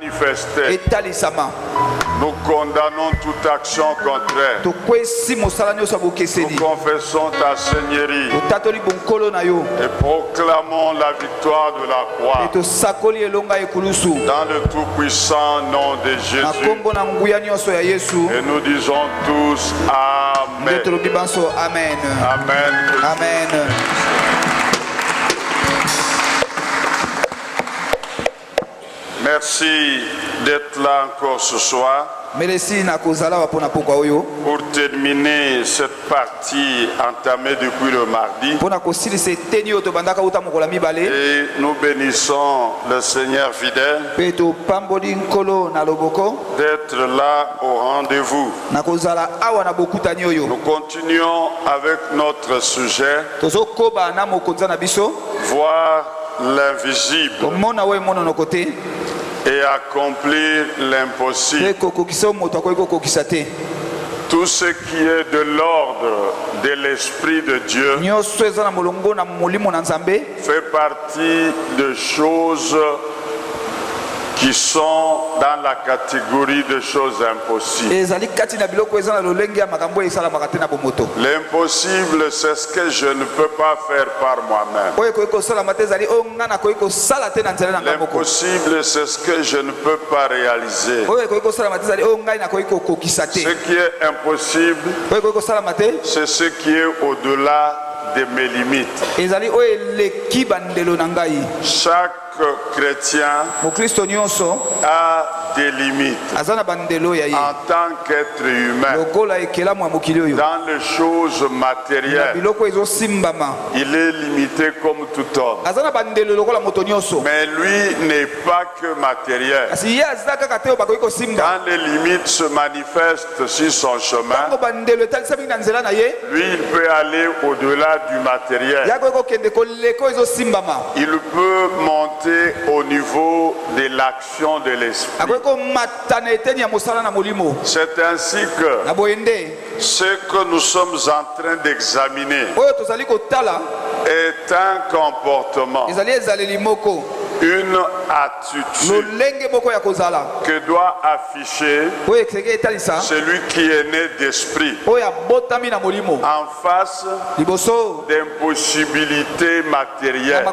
manifester. Nous condamnons toute action contraire. Nous confessons ta Seigneurie et proclamons la victoire de la croix dans le tout-puissant nom de Jésus. Et nous disons tous Amen. Amen. Amen. Amen. Merci d'être là encore ce soir pour terminer cette partie entamée depuis le mardi. Et nous bénissons le Seigneur fidèle d'être là au rendez-vous. Nous continuons avec notre sujet, voir l'invisible et accomplir l'impossible. Tout ce qui est de l'ordre de l'Esprit de Dieu fait partie de choses qui sont dans la catégorie de choses impossibles. L'impossible, c'est ce que je ne peux pas faire par moi-même. L'impossible, c'est ce que je ne peux pas réaliser. Ce qui est impossible, c'est ce qui est au-delà de mes limites. Chaque chrétien a des limites en tant qu'être humain. Dans les choses matérielles, il est limité comme tout homme. Mais lui n'est pas que matériel. Quand les limites se manifestent sur son chemin, lui il peut aller au-delà du matériel. Il peut monter au niveau de l'action de l'esprit. C'est ainsi que ce que nous sommes en train d'examiner est un comportement, une attitude que doit afficher celui qui est né d'esprit en face d'impossibilités matérielles,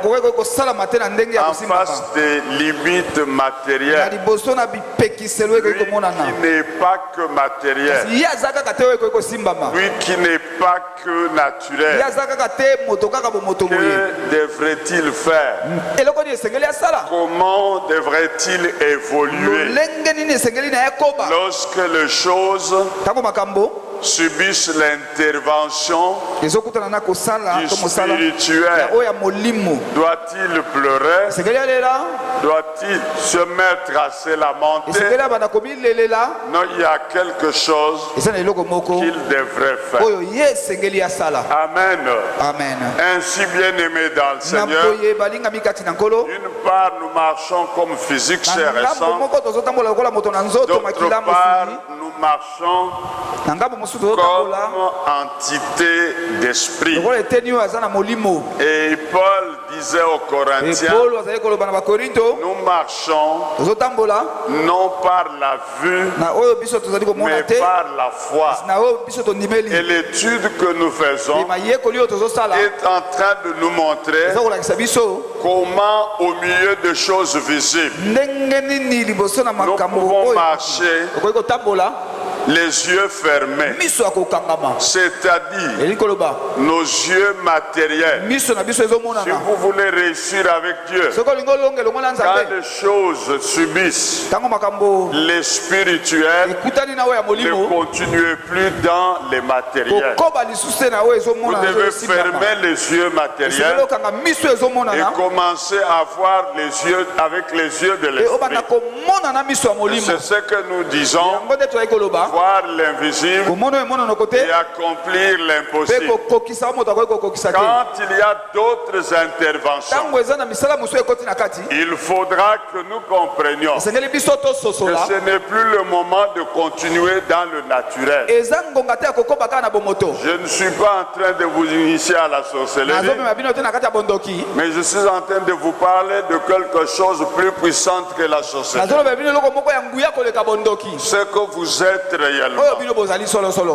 en face des limites matérielles. Lui qui n'est pas que matériel, lui qui n'est pas que naturel, que devrait-il faire? Comment devrait-il évoluer lorsque les choses subissent l'intervention du spirituel? Doit-il pleurer? Doit-il se mettre à se lamenter? Non, il y a quelque chose qu'il devrait faire. Amen. Amen. Ainsi, bien aimé dans le Seigneur, d'une part nous marchons comme physique, chers et sœurs. D'autre part nous marchons comme entité d'esprit. Et Paul disait aux Corinthiens, nous marchons non par la vue mais par la foi. Et l'étude que nous faisons est en train de nous montrer comment au milieu de choses visibles nous pouvons marcher les yeux fermés, c'est-à-dire nos yeux matériels. Si vous voulez réussir avec Dieu, quand les choses subissent les spirituels, ne continuez plus dans les matériels. Vous devez fermer les yeux matériels et commencer à voir les yeux avec les yeux de l'esprit. C'est ce que nous disons. voir l'invisible et accomplir l'impossible. Quand il y a d'autres interventions, il faudra que nous comprenions que ce n'est plus le moment de continuer dans le naturel. Je ne suis pas en train de vous initier à la sorcellerie, mais je suis en train de vous parler de quelque chose de plus puissant que la sorcellerie. Ce que vous êtes réellement,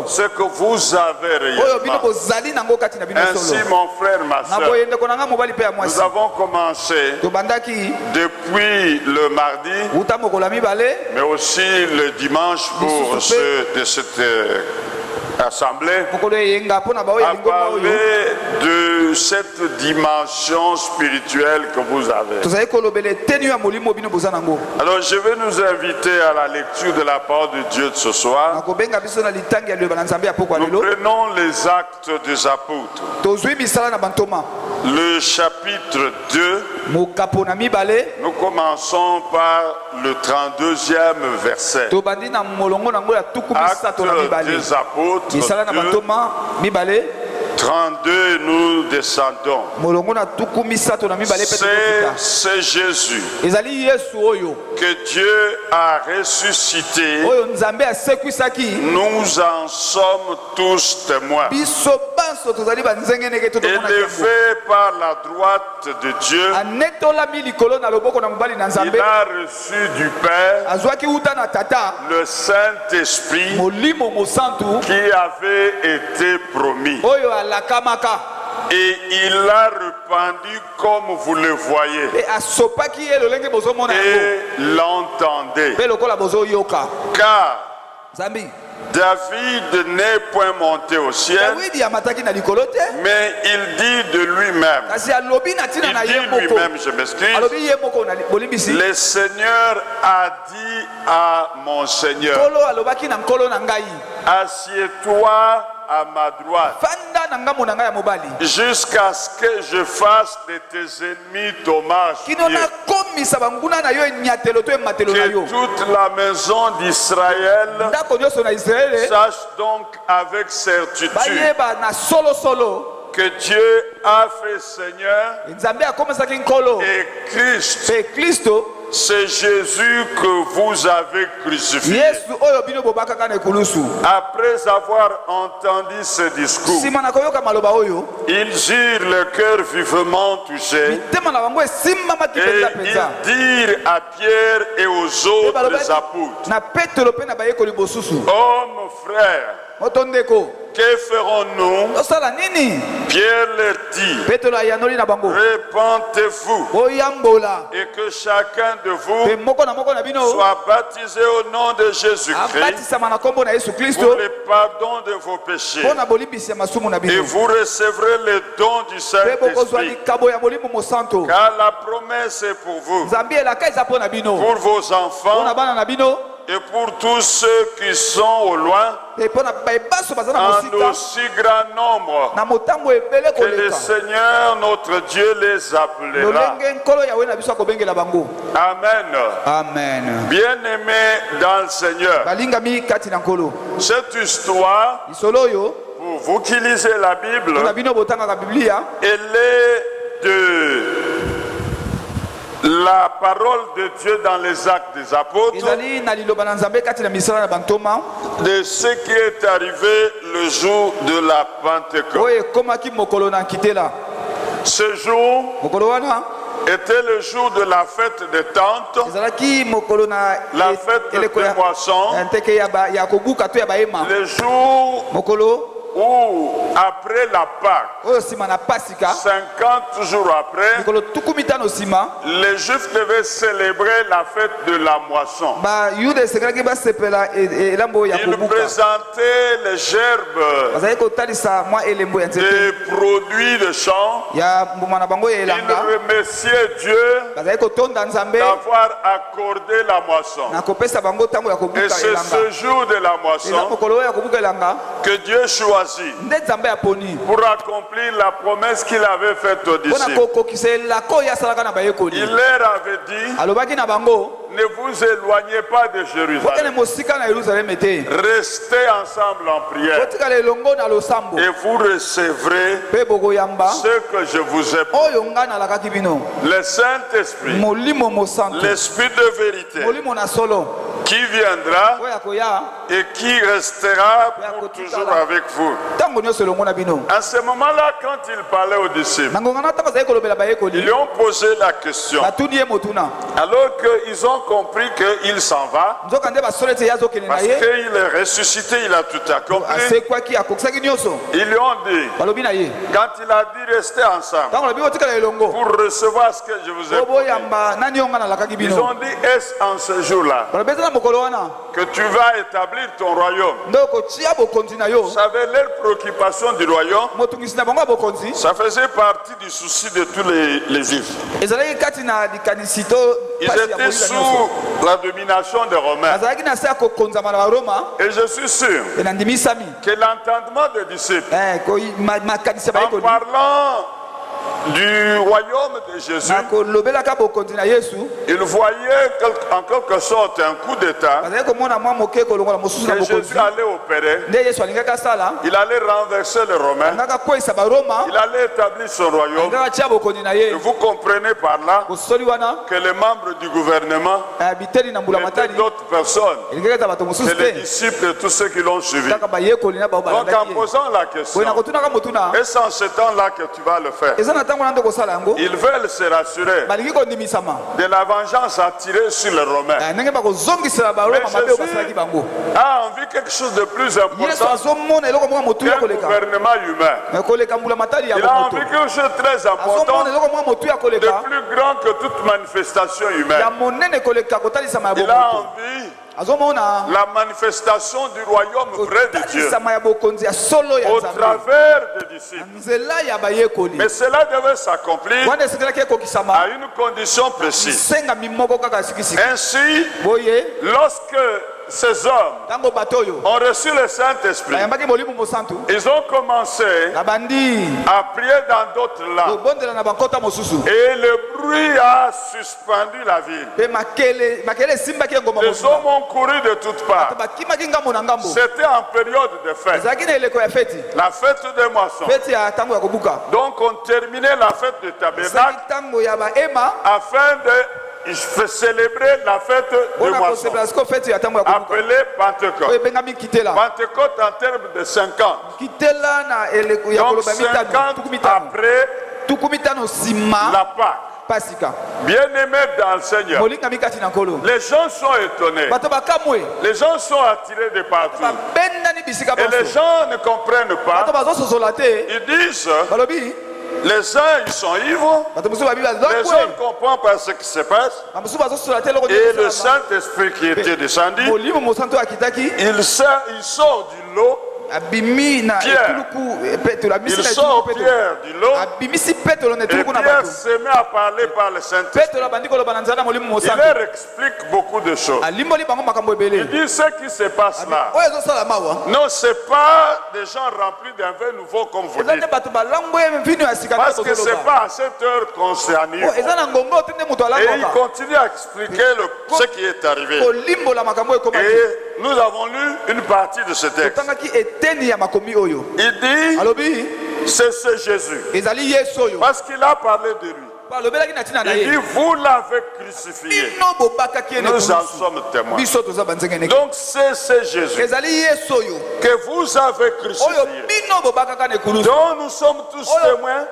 ce que vous avez réellement. Ainsi, mon frère, ma soeur, nous avons commencé depuis le mardi, mais aussi le dimanche pour ceux de cette assemblée, à parler de cette dimension spirituelle que vous avez. Alors je vais nous inviter à la lecture de la parole de Dieu de ce soir. Nous prenons les Actes des Apôtres, le chapitre 2. Nous commençons par le 32e verset. Actes des Apôtres 2, 32, nous descendons. C'est Jésus que Dieu a ressuscité. Nous en sommes tous témoins. Élevé par la droite de Dieu, il a reçu du Père le Saint-Esprit qui avait été promis. Et il l'a répandu comme vous le voyez et l'entendez. Car David n'est point monté au ciel, mais il dit de lui-même, je m'excuse, le Seigneur a dit à mon Seigneur, assieds-toi à ma droite, jusqu'à ce que je fasse de tes ennemis ton marchepied. Que toute la maison d'Israël sache donc avec certitude que Dieu a fait Seigneur et Christ. C'est Jésus que vous avez crucifié. Après avoir entendu ce discours, ils eurent le cœur vivement touché et ils dirent à Pierre et aux autres apôtres, hommes frères, que ferons-nous? Pierre leur dit, répentez-vous et que chacun de vous soit baptisé au nom de Jésus-Christ pour le pardon de vos péchés, et vous recevrez le don du Saint-Esprit, car la promesse est pour vous, pour vos enfants et pour tous ceux qui sont au loin, en aussi grand nombre que le Seigneur notre Dieu les appellera. Amen. Amen. Bien-aimés dans le Seigneur, cette histoire, pour vous qui lisez la Bible, elle est de la parole de Dieu dans les Actes des Apôtres, de ce qui est arrivé le jour de la Pentecôte. Ce jour était le jour de la fête des tentes, la fête des moissons, le jour où, après la Pâque, 50 jours après, les Juifs devaient célébrer la fête de la moisson. Ils présentaient les gerbes des produits de champ. Ils remerciaient Dieu d'avoir accordé la moisson. Et c'est ce jour de la moisson que Dieu choisit pour accomplir la promesse qu'il avait faite aux disciples. Il leur avait dit, ne vous éloignez pas de Jérusalem. Restez ensemble en prière. Et vous recevrez ce que je vous ai promis. Le Saint-Esprit, l'Esprit de vérité, qui viendra et qui restera pour toujours avec vous. À ce moment-là, quand il parlait aux disciples, ils lui ont posé la question. Alors qu'ils ont compris qu'il s'en va, parce qu'il est ressuscité, il a tout accompli. Ils lui ont dit, quand il a dit rester ensemble pour recevoir ce que je vous ai promis, ils ont dit, est-ce en ce jour-là que tu vas établir ton royaume? Vous savez, leur préoccupation du royaume, ça faisait partie du souci de tous les juifs. Ils étaient sous la domination des Romains. Et je suis sûr que l'entendement des disciples, en parlant du royaume de Jésus, il voyait en quelque sorte un coup d'état que Jésus allait opérer. Il allait renverser les Romains, il allait établir son royaume. Et vous comprenez par là que les membres du gouvernement étaient d'autres personnes, que les disciples et tous ceux qui l'ont suivi. Donc en posant la question, est-ce en ce temps-là que tu vas le faire? Ils veulent se rassurer de la vengeance attirée sur les Romains. Mais Jésus a envie quelque chose de plus important qu'un gouvernement humain. Il a envie quelque chose de très important, de plus grand que toute manifestation humaine. Il a envie la manifestation du royaume vrai de Dieu au travers des disciples. Mais cela devait s'accomplir à une condition précise. Ainsi, lorsque ces hommes ont reçu le Saint-Esprit, ils ont commencé à prier dans d'autres langues. Et le bruit a suspendu la ville. Les hommes ont couru de toutes parts. C'était en période de fête, la fête des moissons. Donc on terminait la fête de tabernacle afin de célébrer la fête de moisson, appelée Pentecôte. Pentecôte en termes de 50. Donc 50 après la Pâque. Bien-aimés dans le Seigneur, les gens sont étonnés, les gens sont attirés de partout, et les gens ne comprennent pas. Ils disent, les uns ils sont ivres, les autres ne comprennent pas ce qui se passe. Et le Saint-Esprit qui était descendu, il sort du lot. Pierre, il sort Pierre du lot, et Pierre se met à parler par le Saint-Esprit. Il leur explique beaucoup de choses. Il dit ce qui se passe là. Non, ce n'est pas des gens remplis d'un vin nouveau comme vous dites. Parce que ce n'est pas à cette heure qu'on s'est animé. Et il continue à expliquer ce qui est arrivé. Et nous avons lu une partie de ce texte. Il dit, c'est ce Jésus. Parce qu'il a parlé de lui. Il dit, vous l'avez crucifié. Nous en sommes témoins. Donc c'est ce Jésus que vous avez crucifié. Donc nous sommes tous témoins.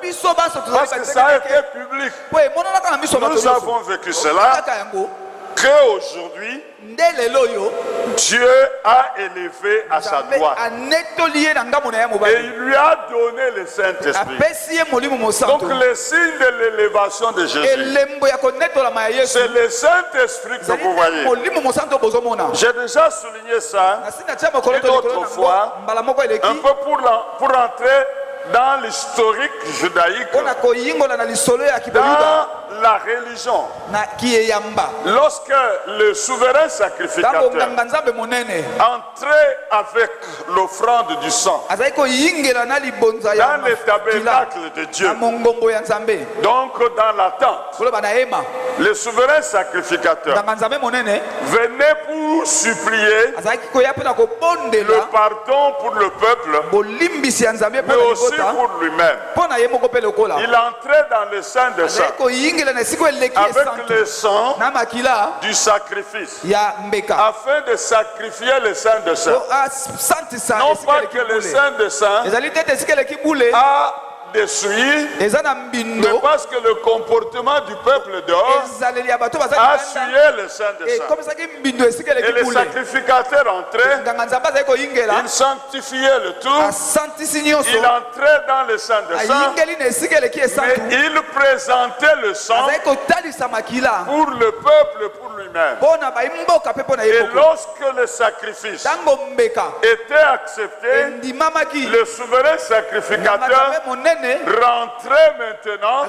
Parce que ça a été public. Nous avons vécu cela. Qu'aujourd'hui, Dieu a élevé à sa droite et il lui a donné le Saint-Esprit. Donc le signe de l'élévation de Jésus, c'est le Saint-Esprit que vous voyez. J'ai déjà souligné ça une autre fois, un peu pour entrer dans l'historique judaïque, dans la religion. Lorsque le souverain sacrificateur entrait avec l'offrande du sang dans le tabernacle de Dieu, donc dans la tente, le souverain sacrificateur venait pour supplier le pardon pour le peuple, mais aussi pour lui-même. Il entrait dans le Saint des Saints avec le sang du sacrifice afin de sacrifier le Saint des Saints. Non pas que le Saint des Saints a des souillures, mais parce que le comportement du peuple dehors a souillé le Saint des Saints. Et les sacrificateurs entraient, ils sanctifiaient le tout, ils entraient dans le Saint des Saints, mais ils présentaient le sang pour le peuple, pour lui-même. Et lorsque le sacrifice était accepté, le souverain sacrificateur rentrait maintenant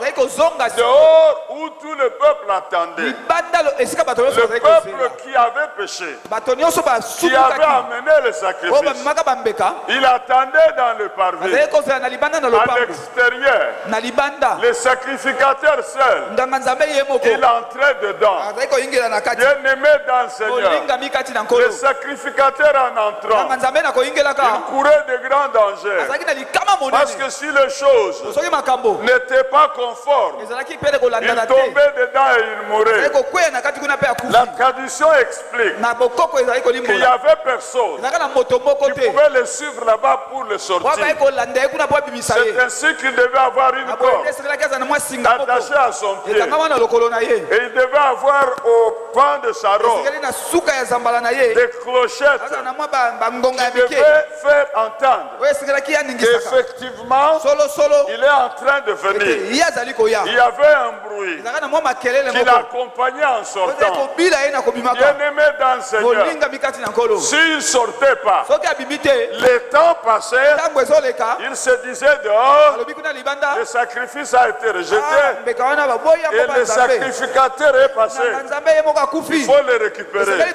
dehors où tout le peuple attendait. Le peuple qui avait péché, qui avait amené le sacrifice, il attendait dans le parvis, à l'extérieur. Le sacrificateur seul, il entrait dedans. Bien-aimé dans le Seigneur, le sacrificateur en entrant, il courait de grands dangers. Parce que si les choses n'étaient pas conformes, il tombait dedans et il mourait. La tradition explique qu'il n'y avait personne qui pouvait le suivre là-bas pour le sortir. C'est ainsi qu'il devait avoir une corde attachée à son pied. Et il devait avoir au pan de sa robe des clochettes qui devaient faire entendre qu'effectivement il est en train de venir. Il y avait un bruit qui l'accompagnait en sortant. Bien-aimé dans le Seigneur, s'il ne sortait pas, le temps passait, il se disait dehors, le sacrifice a été rejeté et le sacrificateur est passé. Il faut le récupérer.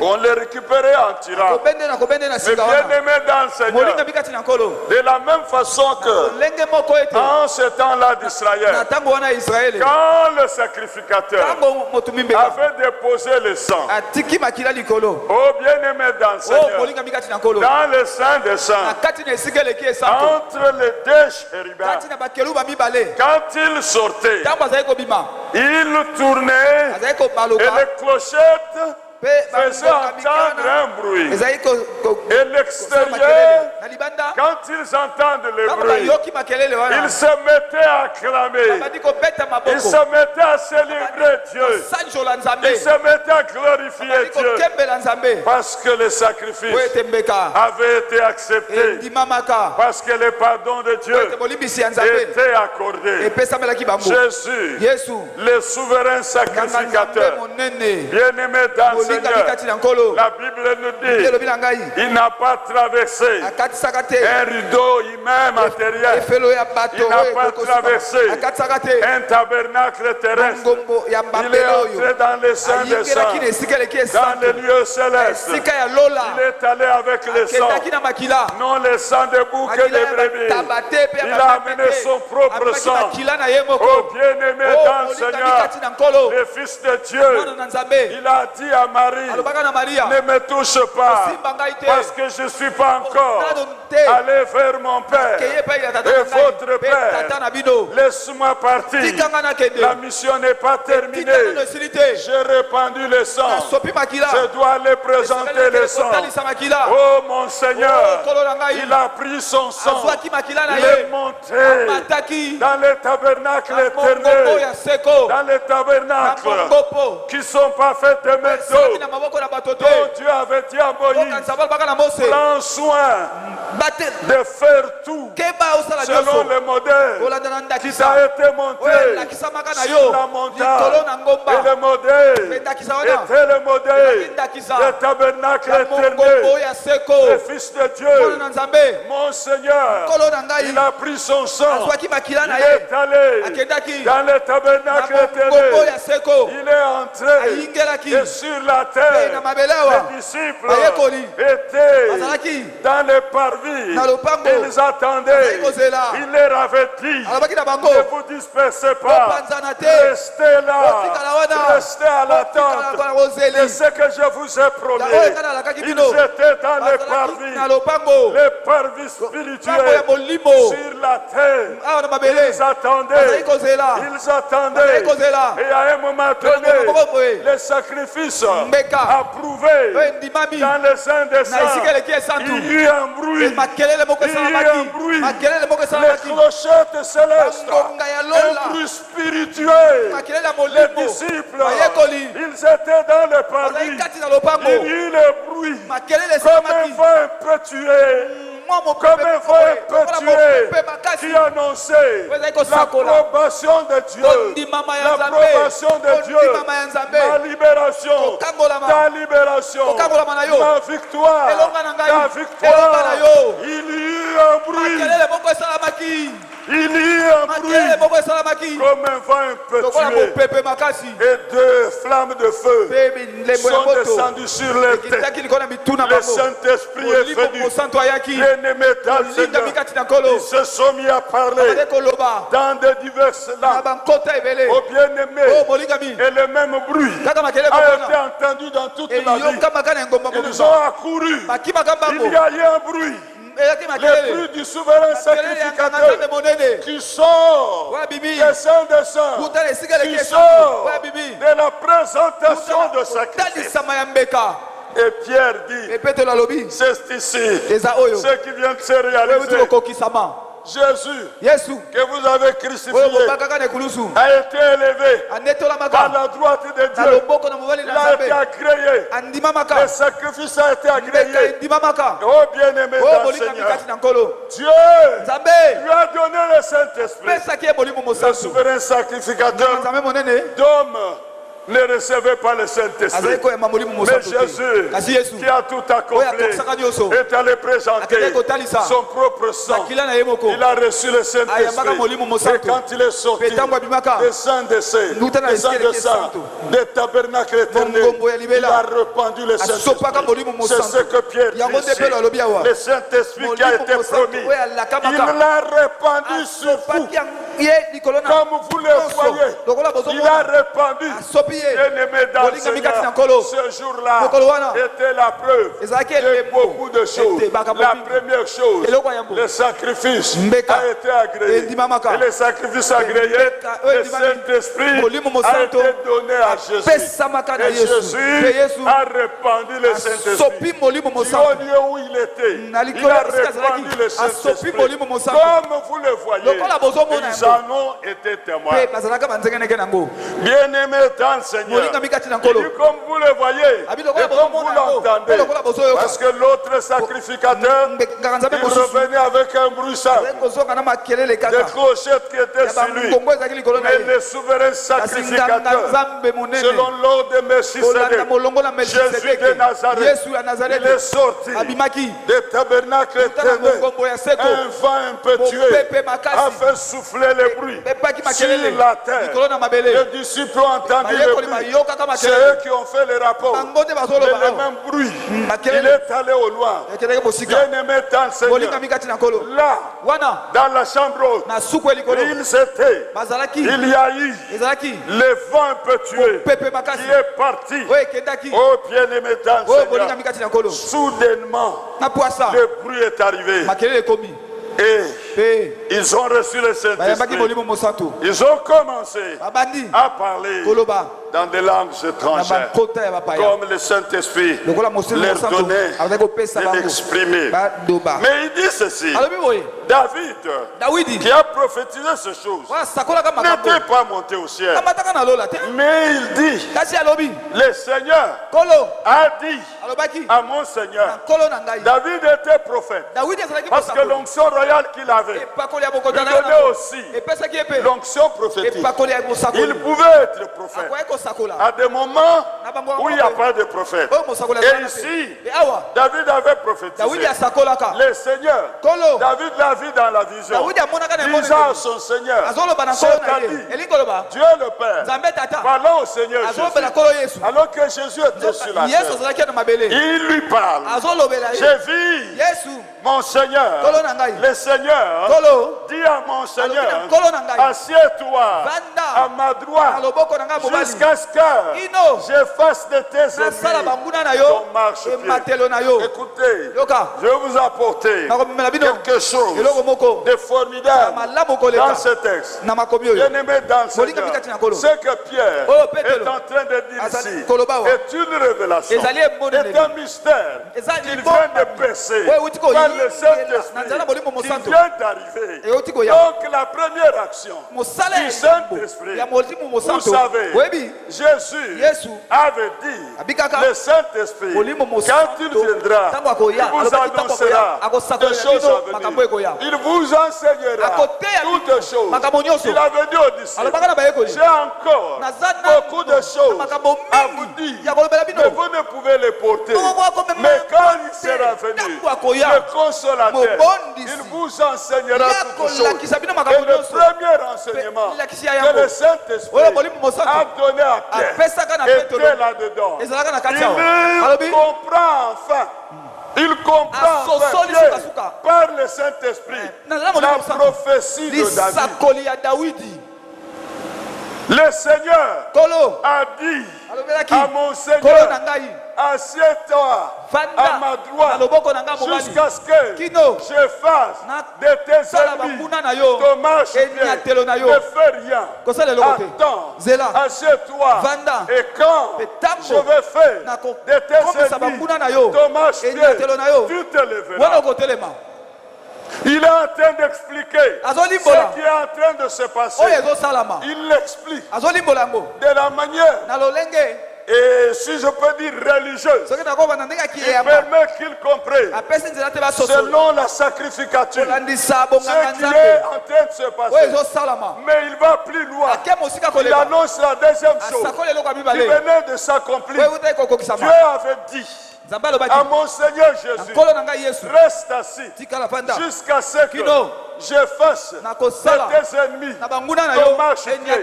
On le récupérait en tirant. Mais bien-aimé dans le Seigneur, de la même façon que dans ce temps-là d'Israël, quand le sacrificateur avait déposé le sang, oh bien-aimé dans le Seigneur, dans le Saint des Saints, entre les deux chérubins, quand il sortait, il tournait et les clochettes faisaient entendre un bruit. Et l'extérieur, quand ils entendent le bruit, ils se mettaient à acclamer. Ils se mettaient à célébrer Dieu. Ils se mettaient à glorifier Dieu. Parce que le sacrifice avait été accepté. Parce que le pardon de Dieu était accordé. Jésus, le souverain sacrificateur, bien-aimé dans le Seigneur, la Bible nous dit, il n'a pas traversé un rideau humain matériel, il n'a pas traversé un tabernacle terrestre, il est entré dans les saints des saints, dans les lieux célestes, il est allé avec le sang, non le sang de bouc et de brebis, il a amené son propre sang. Oh bien-aimé dans le Seigneur, le Fils de Dieu, il a dit à Marie, ne me touche pas, parce que je ne suis pas encore allé vers mon Père et votre Père. Laisse-moi partir. La mission n'est pas terminée. J'ai répandu le sang. Je dois aller présenter le sang. Oh mon Seigneur, il a pris son sang. Il est monté dans les tabernacles éternels, dans les tabernacles qui sont pas faits de métaux, dont Dieu avait dit à Moïse, prends soin de faire tout selon le modèle qui t'a été monté sur la montagne. Et le modèle était le modèle du tabernacle éternel. Le Fils de Dieu, mon Seigneur, il a pris son sang, il est allé dans le tabernacle éternel, il est entré et sur la terre, les disciples étaient dans le parvis, ils attendaient, il leur avait dit, ne vous dispersez pas, restez là, restez à l'attente de ce que je vous ai promis. Ils étaient dans les parvis spirituels sur la terre. Ils attendaient. Et à un moment donné, les sacrifices approuvés dans le sein des saints, il y eut un bruit. Les clochettes célestes, un bruit spirituel. Les disciples, ils étaient dans le parvis. Il y eut le bruit. Comme un vent peut tuer. Comme un vent peut tuer, qui annonçait l'approbation de Dieu, l'approbation de Dieu, ma libération, ta libération, ma victoire, ta victoire. Il y eut un bruit. Il y eut un bruit comme un vent peut tuer. Et deux flammes de feu sont descendues sur les têtes. Le Saint-Esprit est venu. Bien-aimés dans le Seigneur, ils se sont mis à parler dans de diverses langues. Oh bien-aimés, et le même bruit a été entendu dans toute la ville. Ils ont accouru. Il y a eu un bruit. Le bruit du souverain sacrificateur qui sort des saints des saints, qui sort de la présentation de sacrifice. Et Pierre dit, c'est ici ce qui vient de se réaliser. Jésus, que vous avez crucifié, a été élevé à la droite de Dieu. Il a été agréé. Le sacrifice a été agréé. Oh bien-aimé dans le Seigneur, Dieu lui a donné le Saint-Esprit. Le souverain sacrificateur d'homme ne recevait pas le Saint-Esprit. Mais Jésus, qui a tout accompli, est allé présenter son propre sang. Il a reçu le Saint-Esprit. Et quand il est sorti des saints des saints, des tabernacles éternels, il a répandu le Saint-Esprit. C'est ce que Pierre dit ici. Le Saint-Esprit qui a été promis, il l'a répandu sur vous. Comme vous le voyez, il a répandu. Bien-aimé dans le Seigneur, ce jour-là était la preuve de beaucoup de choses. La première chose, le sacrifice a été agréé. Et le sacrifice agréé, le Saint-Esprit a été donné à Jésus. Et Jésus a répandu le Saint-Esprit. Au lieu où il était, il a répandu le Saint-Esprit. Comme vous le voyez, ils en ont été témoins. Bien-aimé dans le Seigneur, et comme vous le voyez, et comme vous l'entendez, parce que l'autre sacrificateur, il revenait avec un bruit simple, des clochettes qui étaient sur lui. Mais le souverain sacrificateur, selon l'ordre de Melchisédek, Jésus de Nazareth, il est sorti des tabernacles éternels. Un vent impétueux a fait souffler le bruit sur la terre. Les disciples ont entendu le bruit. C'est eux qui ont fait le rapport. Mais le même bruit, il est allé au loin. Bien-aimé dans le Seigneur, là, dans la chambre haute, ils étaient. Il y a eu le vent impétueux qui est parti. Oh bien-aimé dans le Seigneur, soudainement, le bruit est arrivé. Et ils ont reçu le Saint-Esprit. Ils ont commencé à parler dans des langues étrangères, comme le Saint-Esprit leur donnait de l'exprimer. Mais il dit ceci, David, qui a prophétisé ces choses, n'était pas monté au ciel. Mais il dit, le Seigneur a dit à mon Seigneur, David était prophète, parce que l'onction royale qu'il avait, il donnait aussi l'onction prophétique. Il pouvait être prophète à des moments où il n'y a pas de prophète. Et ici, David avait prophétisé. Le Seigneur, David l'a vu dans la vision, disant à son Seigneur, c'est-à-dire Dieu le Père, parlant au Seigneur Jésus, alors que Jésus était sur la terre. Il lui parle. J'ai vu mon Seigneur, le Seigneur dit à mon Seigneur, assieds-toi à ma droite jusqu'à ce que je fasse de tes ennemis ton marchepied. Écoutez, je vais vous apporter quelque chose de formidable dans ce texte. Bien-aimé dans le Seigneur, ce que Pierre est en train de dire ici est une révélation, est un mystère qu'il vient de percer par le Saint-Esprit qui vient d'arriver. Donc la première action du Saint-Esprit, vous savez, Jésus avait dit, le Saint-Esprit, quand il viendra, il vous annoncera des choses à venir. Il vous enseignera toutes choses. Il avait dit aux disciples, j'ai encore beaucoup de choses à vous dire, mais vous ne pouvez les porter. Mais quand il sera venu, le consolateur, il vous enseignera toutes choses. Et le premier enseignement que le Saint-Esprit a donné à Pierre était là-dedans. Il comprend enfin. Il comprend par le Saint-Esprit la prophétie de David. Le Seigneur a dit à mon Seigneur, assieds-toi à ma droite jusqu'à ce que je fasse de tes ennemis ton marchepied. Ne fais rien. Attends, assieds-toi. Et quand je vais faire de tes ennemis ton marchepied, tu te lèveras. Il est en train d'expliquer ce qui est en train de se passer. Il l'explique de la manière, et si je peux dire religieuse, qui permet qu'il comprenne selon la sacrificature ce qui est en train de se passer. Mais il va plus loin. Il annonce la deuxième chose qui venait de s'accomplir. Dieu avait dit à mon Seigneur Jésus, reste assis jusqu'à ce que je fasse de tes ennemis ton marchepied.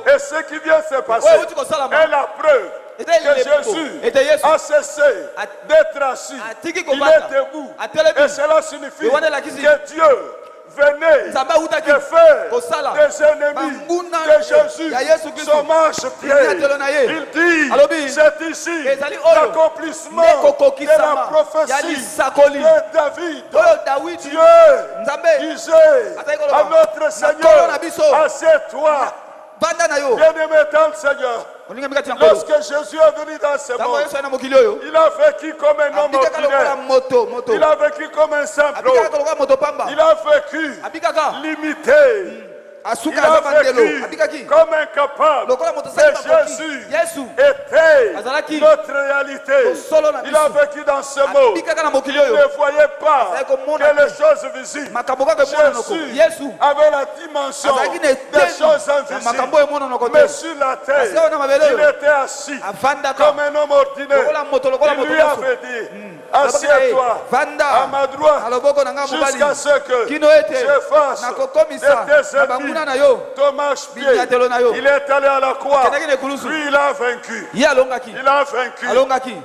Et ce qui vient se passer est la preuve que Jésus a cessé d'être assis. Il est debout. Et cela signifie que Dieu venez de faire des ennemis de Jésus son marchepied. Il dit, c'est ici l'accomplissement de la prophétie de David. Dieu disait à notre Seigneur, assieds-toi. Bien-aimé dans le Seigneur, lorsque Jésus est venu dans ce monde, il a vécu comme un homme ordinaire. Il a vécu comme un simple homme. Il a vécu limité. Il a vécu comme incapable. Mais Jésus était notre réalité. Il a vécu dans ce monde. Il ne voyait pas que les choses visibles. Jésus avait la dimension des choses invisibles. Mais sur la terre, il était assis comme un homme ordinaire. Il lui avait dit, assieds-toi à ma droite jusqu'à ce que je fasse de tes ennemis ton marchepied. Il est allé à la croix. Lui, il a vaincu. Il a vaincu.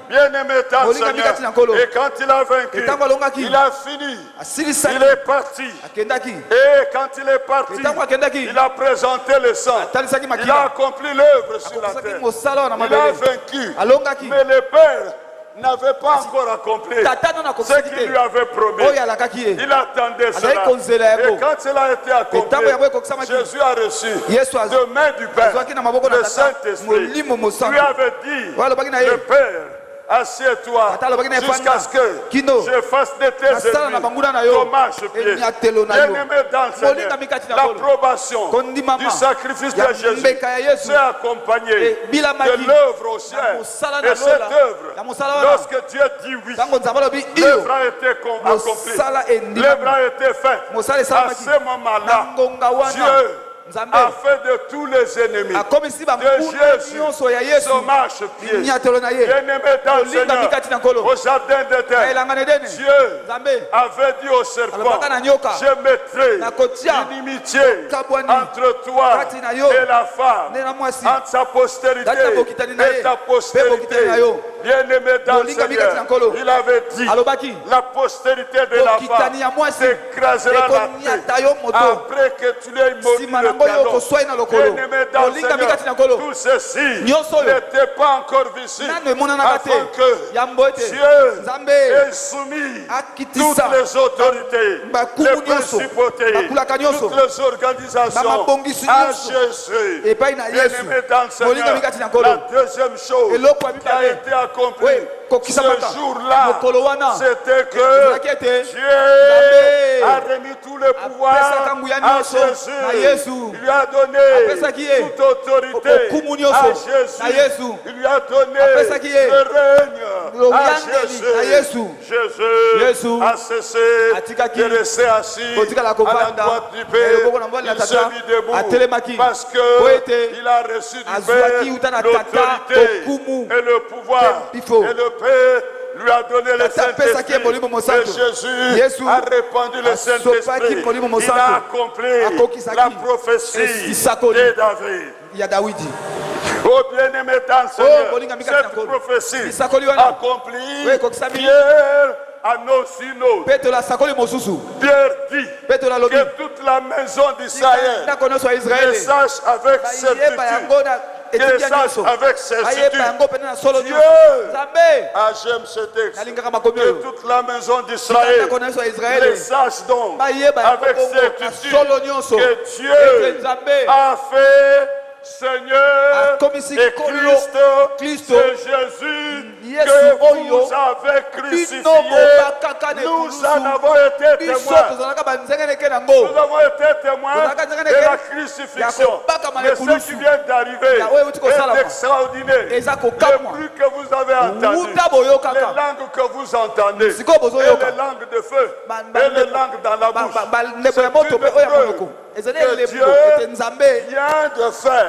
Bien-aimé dans le Seigneur. Et quand il a vaincu, il a fini. Il est parti. Et quand il est parti, il a présenté le sang. Il a accompli l'œuvre sur la terre. Il a vaincu. Mais le Père n'avait pas encore accompli ce qu'il lui avait promis. Il attendait cela. Et quand cela a été accompli, Jésus a reçu de main du Père le Saint-Esprit. Lui avait dit, le Père, assieds-toi jusqu'à ce que je fasse de tes ennemis ton marchepied. Bien-aimé dans le Seigneur, l'approbation du sacrifice de Jésus s'est accompagnée de l'œuvre au ciel. Et cette œuvre, lorsque Dieu dit oui, l'œuvre a été accomplie, l'œuvre a été faite. À ce moment-là, Dieu a fait de tous les ennemis de Jésus son marchepied. Bien-aimé dans le Seigneur, au jardin d'Éden, Dieu avait dit au serpent, je mettrai une inimitié entre toi et la femme, entre sa postérité et ta postérité. Bien-aimé dans le Seigneur, il avait dit, la postérité de la femme s'écrasera la tête après que tu l'aies maudit le cadeau. Bien-aimé dans le Seigneur, tout ceci n'était pas encore visible afin que Dieu ait soumis toutes les autorités, les principautés, toutes les organisations à Jésus. Bien-aimé dans le Seigneur, la deuxième chose qui a été accomplie ce jour-là, c'était que Dieu a remis tout le pouvoir à Jésus. Il lui a donné toute autorité à Jésus. Il lui a donné le règne à Jésus. Jésus a cessé de rester assis à la droite du Père. Il s'est mis debout parce qu'il a reçu du Père l'autorité et le pouvoir. Et le Père lui a donné le Saint-Esprit. Et Jésus a répandu le Saint-Esprit. Il a accompli la prophétie de David. Oh bien-aimé dans le Seigneur, cette prophétie accomplie, Pierre annonce une autre. Pierre dit que toute la maison d'Israël le sache avec certitude. Que sache avec certitude. Dieu, j'aime ce texte, que toute la maison d'Israël le sache donc avec certitude que Dieu a fait Seigneur et Christ, c'est Jésus que vous avez crucifié. Nous en avons été témoins. Nous avons été témoins de la crucifixion. Mais ce qui vient d'arriver est extraordinaire. Le bruit que vous avez entendu, les langues que vous entendez, et les langues de feu, et les langues dans la bouche, c'est une preuve que Dieu vient de faire.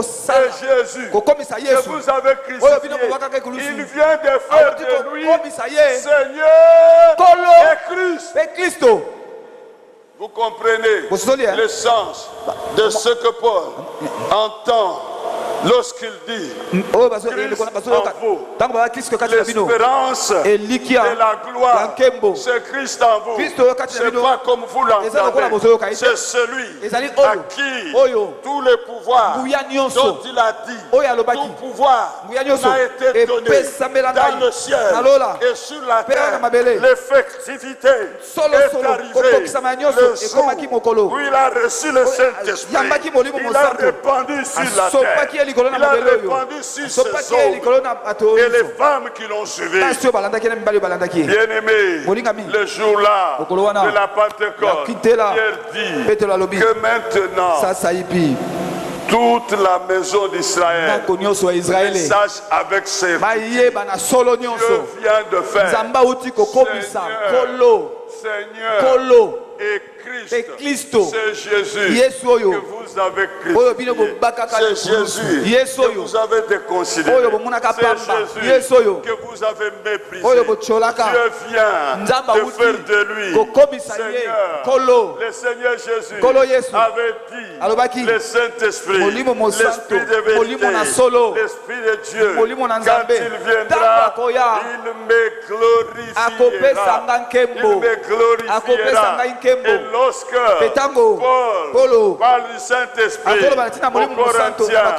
C'est Jésus que vous avez crucifié. Il vient de faire de lui Seigneur et Christ. Vous comprenez le sens de ce que Paul entend lorsqu'il dit Christ en vous, l'espérance de la gloire, c'est Christ en vous. C'est pas comme vous l'entendez, c'est celui à qui tout le pouvoir dont il a dit, tout pouvoir a été donné dans le ciel et sur la terre. L'effectivité est arrivée le jour où il a reçu le Saint-Esprit. Il a répandu sur la terre. Il a répandu sur ses hommes et les femmes qui l'ont suivi. Bien-aimés, le jour-là de la Pentecôte, Pierre dit que maintenant toute la maison d'Israël sache avec ses Dieu vient de faire Seigneur et Christ, c'est Jésus que vous avez crucifié. C'est Jésus que vous avez déconsidéré. C'est Jésus que vous avez méprisé. Dieu vient de faire de lui Seigneur. Le Seigneur Jésus avait dit le Saint-Esprit, l'Esprit de vérité, l'Esprit de Dieu, quand il viendra, il me glorifiera. Il me glorifiera. Et lorsque Paul parle du Saint-Esprit aux Corinthiens,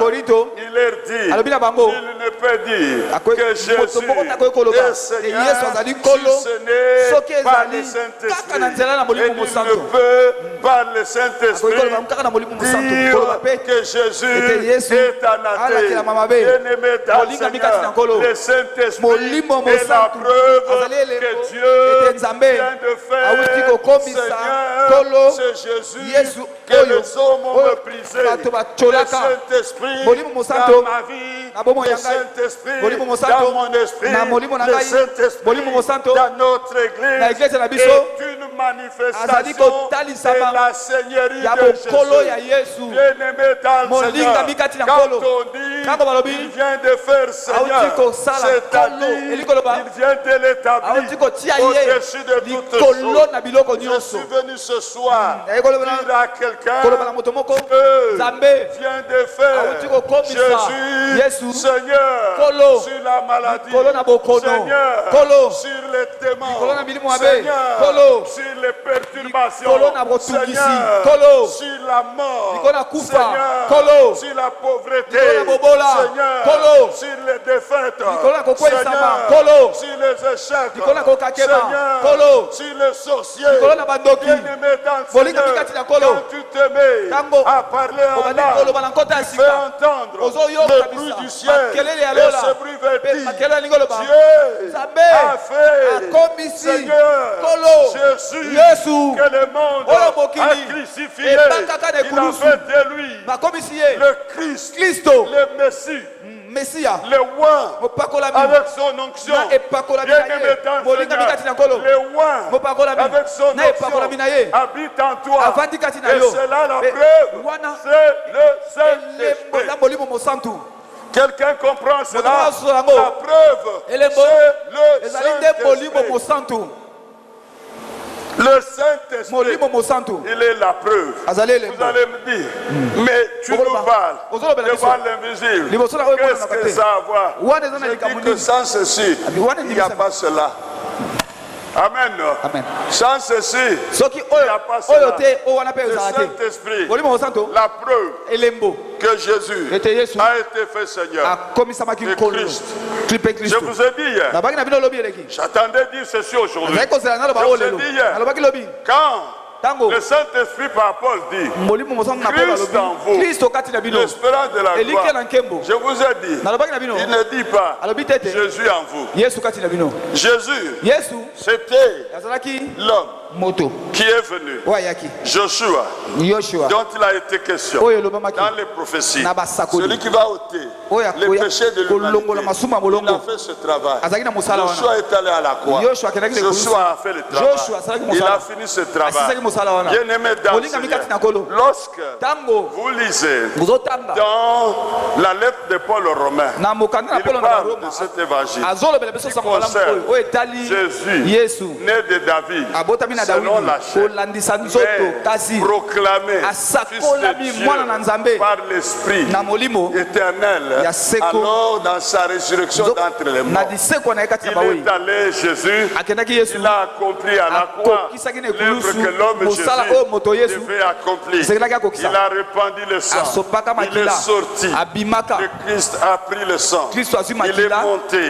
il leur dit, il ne peut dire que Jésus est Seigneur si ce n'est par le Saint-Esprit. Et il ne peut par le Saint-Esprit dire que Jésus est en Athée. Bien-aimé dans le Seigneur, le Saint-Esprit est la preuve que Dieu vient de faire. Seigneur, c'est Jésus que les hommes ont méprisé. Le Saint-Esprit dans ma vie, le Saint-Esprit dans mon esprit, le Saint-Esprit dans notre Église est une manifestation de la Seigneurie de Jésus. Bien-aimé dans le Seigneur, quand on dit il vient de faire Seigneur, c'est-à-dire il vient de l'établir au-dessus de toutes choses. Je suis venu ce soir dire à quelqu'un Dieu vient de faire Jésus Seigneur sur la maladie, Seigneur sur les démons, Seigneur sur les perturbations, Seigneur sur la mort, Seigneur sur la pauvreté, Seigneur sur les défaites, Seigneur sur les échecs, Seigneur sur les sorciers. Bien-aimé dans le Seigneur, quand tu te mets à parler en langue, tu fais entendre le bruit du ciel et ce bruit veut dire Dieu a fait Seigneur Jésus que le monde a crucifié. Il a fait de lui le Christ, le Messie, le roi avec son onction. Bien-aimé dans le Seigneur, le roi avec son onction habite en toi. Et c'est là la preuve, c'est le Saint-Esprit. Quelqu'un comprend cela? La preuve, c'est le Saint-Esprit. Le Saint-Esprit, il est la preuve. Vous allez me dire, mais tu nous parles de voir l'invisible. Qu'est-ce que ça a à voir? Je dis que sans ceci, il n'y a pas cela. Amen. Sans ceci, il n'y a pas cela. Le Saint-Esprit, la preuve que Jésus a été fait Seigneur et Christ. Je vous ai dit hier, j'attendais dire ceci aujourd'hui. Je vous ai dit hier, quand le Saint-Esprit par Paul dit Christ en vous, l'espérance de la gloire. Je vous ai dit, il ne dit pas Jésus en vous. Jésus, c'était l'homme qui est venu, Joshua, dont il a été question dans les prophéties, celui qui va ôter les péchés de l'humanité. Il a fait ce travail. Joshua est allé à la croix. Joshua a fait le travail. Il a fini ce travail. Bien-aimé dans le Seigneur, lorsque vous lisez dans la lettre de Paul aux Romains, il parle de cet évangile qui concerne Jésus, né de David, selon la chair, mais proclamé fils de Dieu par l'Esprit éternel, alors dans sa résurrection d'entre les morts. Il est allé, Jésus, il a accompli à la croix l'œuvre que l'homme Jésus devait accomplir. Il a répandu le sang, il est sorti, le Christ a pris le sang, il est monté,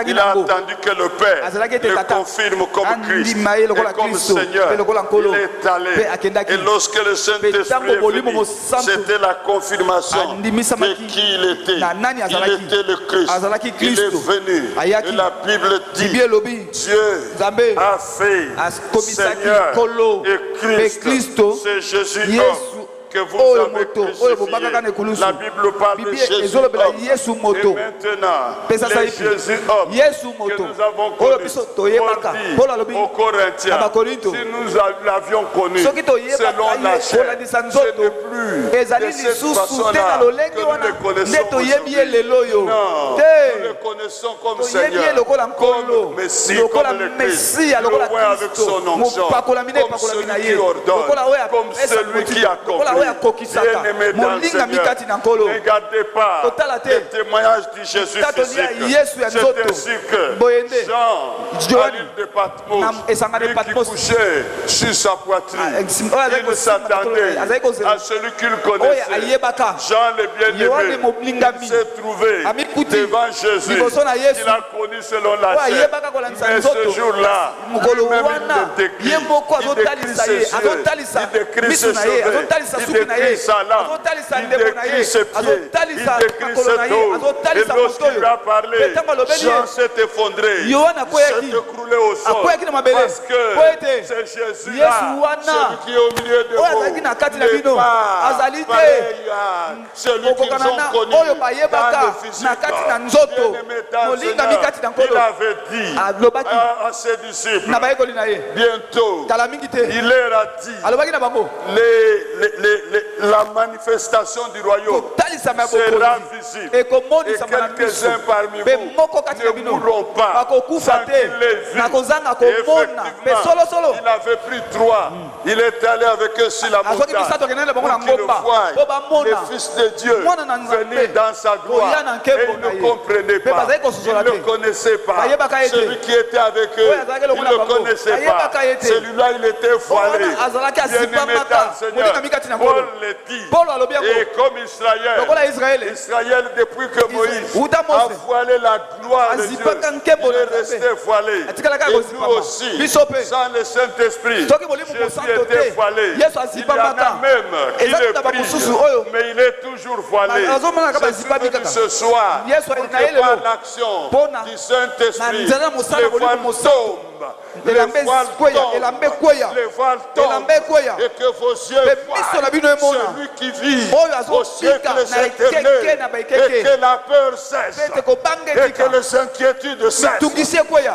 il a attendu que le Père le confirme comme Christ et comme Seigneur. Il est allé, et lorsque le Saint-Esprit est venu, c'était la confirmation de qui il était. Il était le Christ, il est venu, et la Bible dit Dieu a fait Seigneur et Christ, c'est Jésus homme que vous avez crucifié. La Bible parle de Jésus homme. Et maintenant, les Jésus homme que nous avons connus, Paul dit aux Corinthiens, si nous l'avions connu selon la chair, ce n'est plus de cette façon-là que nous le connaissons aujourd'hui. Non, nous le connaissons comme Seigneur, comme Messie, comme le Christ, le roi avec son onction, comme celui qui ordonne, comme celui qui accomplit. Bien-aimés dans le Seigneur, ne gardez pas les témoignages du Jésus physique. C'est ainsi que Jean, à l'île de Patmos, lui qui couchait sur sa poitrine, il s'attendait à celui qu'il connaissait. Jean le bien-aimé, il s'est trouvé devant Jésus, il a connu selon la chair. Mais ce jour-là, lui-même il décrit ses yeux, il décrit ses cheveux, il décrit sa langue, il décrit ses pieds, il décrit ses dos. Et lorsqu'il lui a parlé, Jean s'est effondré, s'est écroulé au sol, parce que c'est Jésus-là, celui qui est au milieu de vous, n'est pas pareil à celui qu'ils ont connu dans le physique. Bien-aimé dans le Seigneur, il avait dit à ses disciples, bientôt, il leur a dit, la manifestation du royaume sera visible. Et quelques-uns parmi vous ne mourront pas sans qu'ils l'aient vu. Et effectivement, il avait pris 3. Il est allé avec eux sur la montagne pour qu'ils le voient, le Fils de Dieu venir dans sa gloire. Et ils ne comprenaient pas. Ils ne le connaissaient pas. Celui qui était avec eux, ils ne le connaissaient pas. Celui-là, il était voilé. Bien-aimé dans le Seigneur, Paul le dit. Et comme Israël, depuis que Moïse a voilé la gloire de Dieu, il est resté voilé. Et nous aussi, sans le Saint-Esprit, Jésus était voilé. Il y en a même qui le prient, mais il est toujours voilé. Je suis venu ce soir pour que par l'action du Saint-Esprit, les voiles tombent. Les voiles tombent et que vos yeux voient celui qui vit au siècle éternel et que la peur cesse et que les inquiétudes cessent.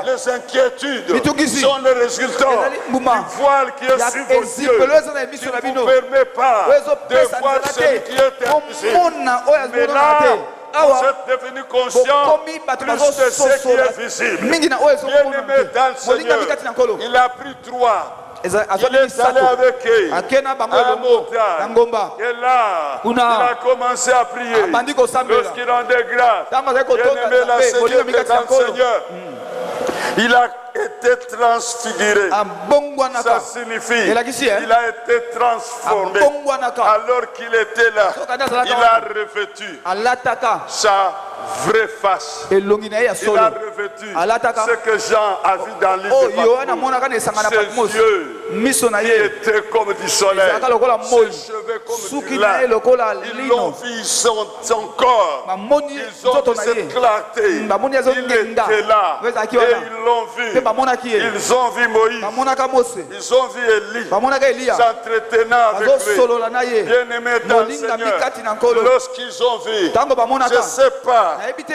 Les inquiétudes sont le résultat du voile qui est sur vos yeux, qui ne vous permet pas de voir celui qui est invisible. Mais là, vous êtes devenu conscient plus de ce qui est visible. Bien-aimé dans le Seigneur, il a pris 3. Il est allé avec eux à la montagne. Et là, il a commencé à prier. Lorsqu'il rendait grâce, bien-aimé la Seigneur, dans le Seigneur, il a été transfiguré. Ça signifie il a été transformé. Alors qu'il était là, il a revêtu sa vraie face. Il a revêtu ce que Jean a vu dans l'île de Patmos. Ses yeux qui étaient comme du soleil, ses cheveux comme du lin. Ils l'ont vu, son corps. Ils ont vu cette clarté. Il était là et ils l'ont vu. Ils ont vu Moïse. Ils ont vu Élie s'entretenant avec lui. Bien-aimés dans le Seigneur, lorsqu'ils ont vu, je ne sais pas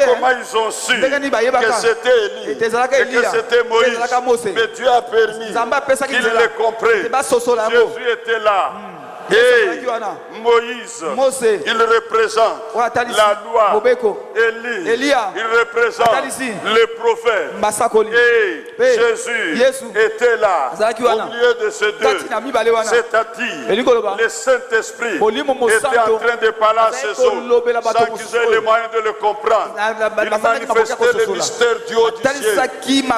comment ils ont su que c'était Élie et que c'était Moïse, mais Dieu a permis qu'ils le comprennent. Jésus était là. Et Moïse, il représente la loi. Élie, il représente les prophètes. Et Jésus était là au milieu de ces deux. C'est-à-dire, le Saint-Esprit était en train de parler à ces hommes sans qu'ils aient les moyens de le comprendre. Il manifestait le mystère du haut du ciel.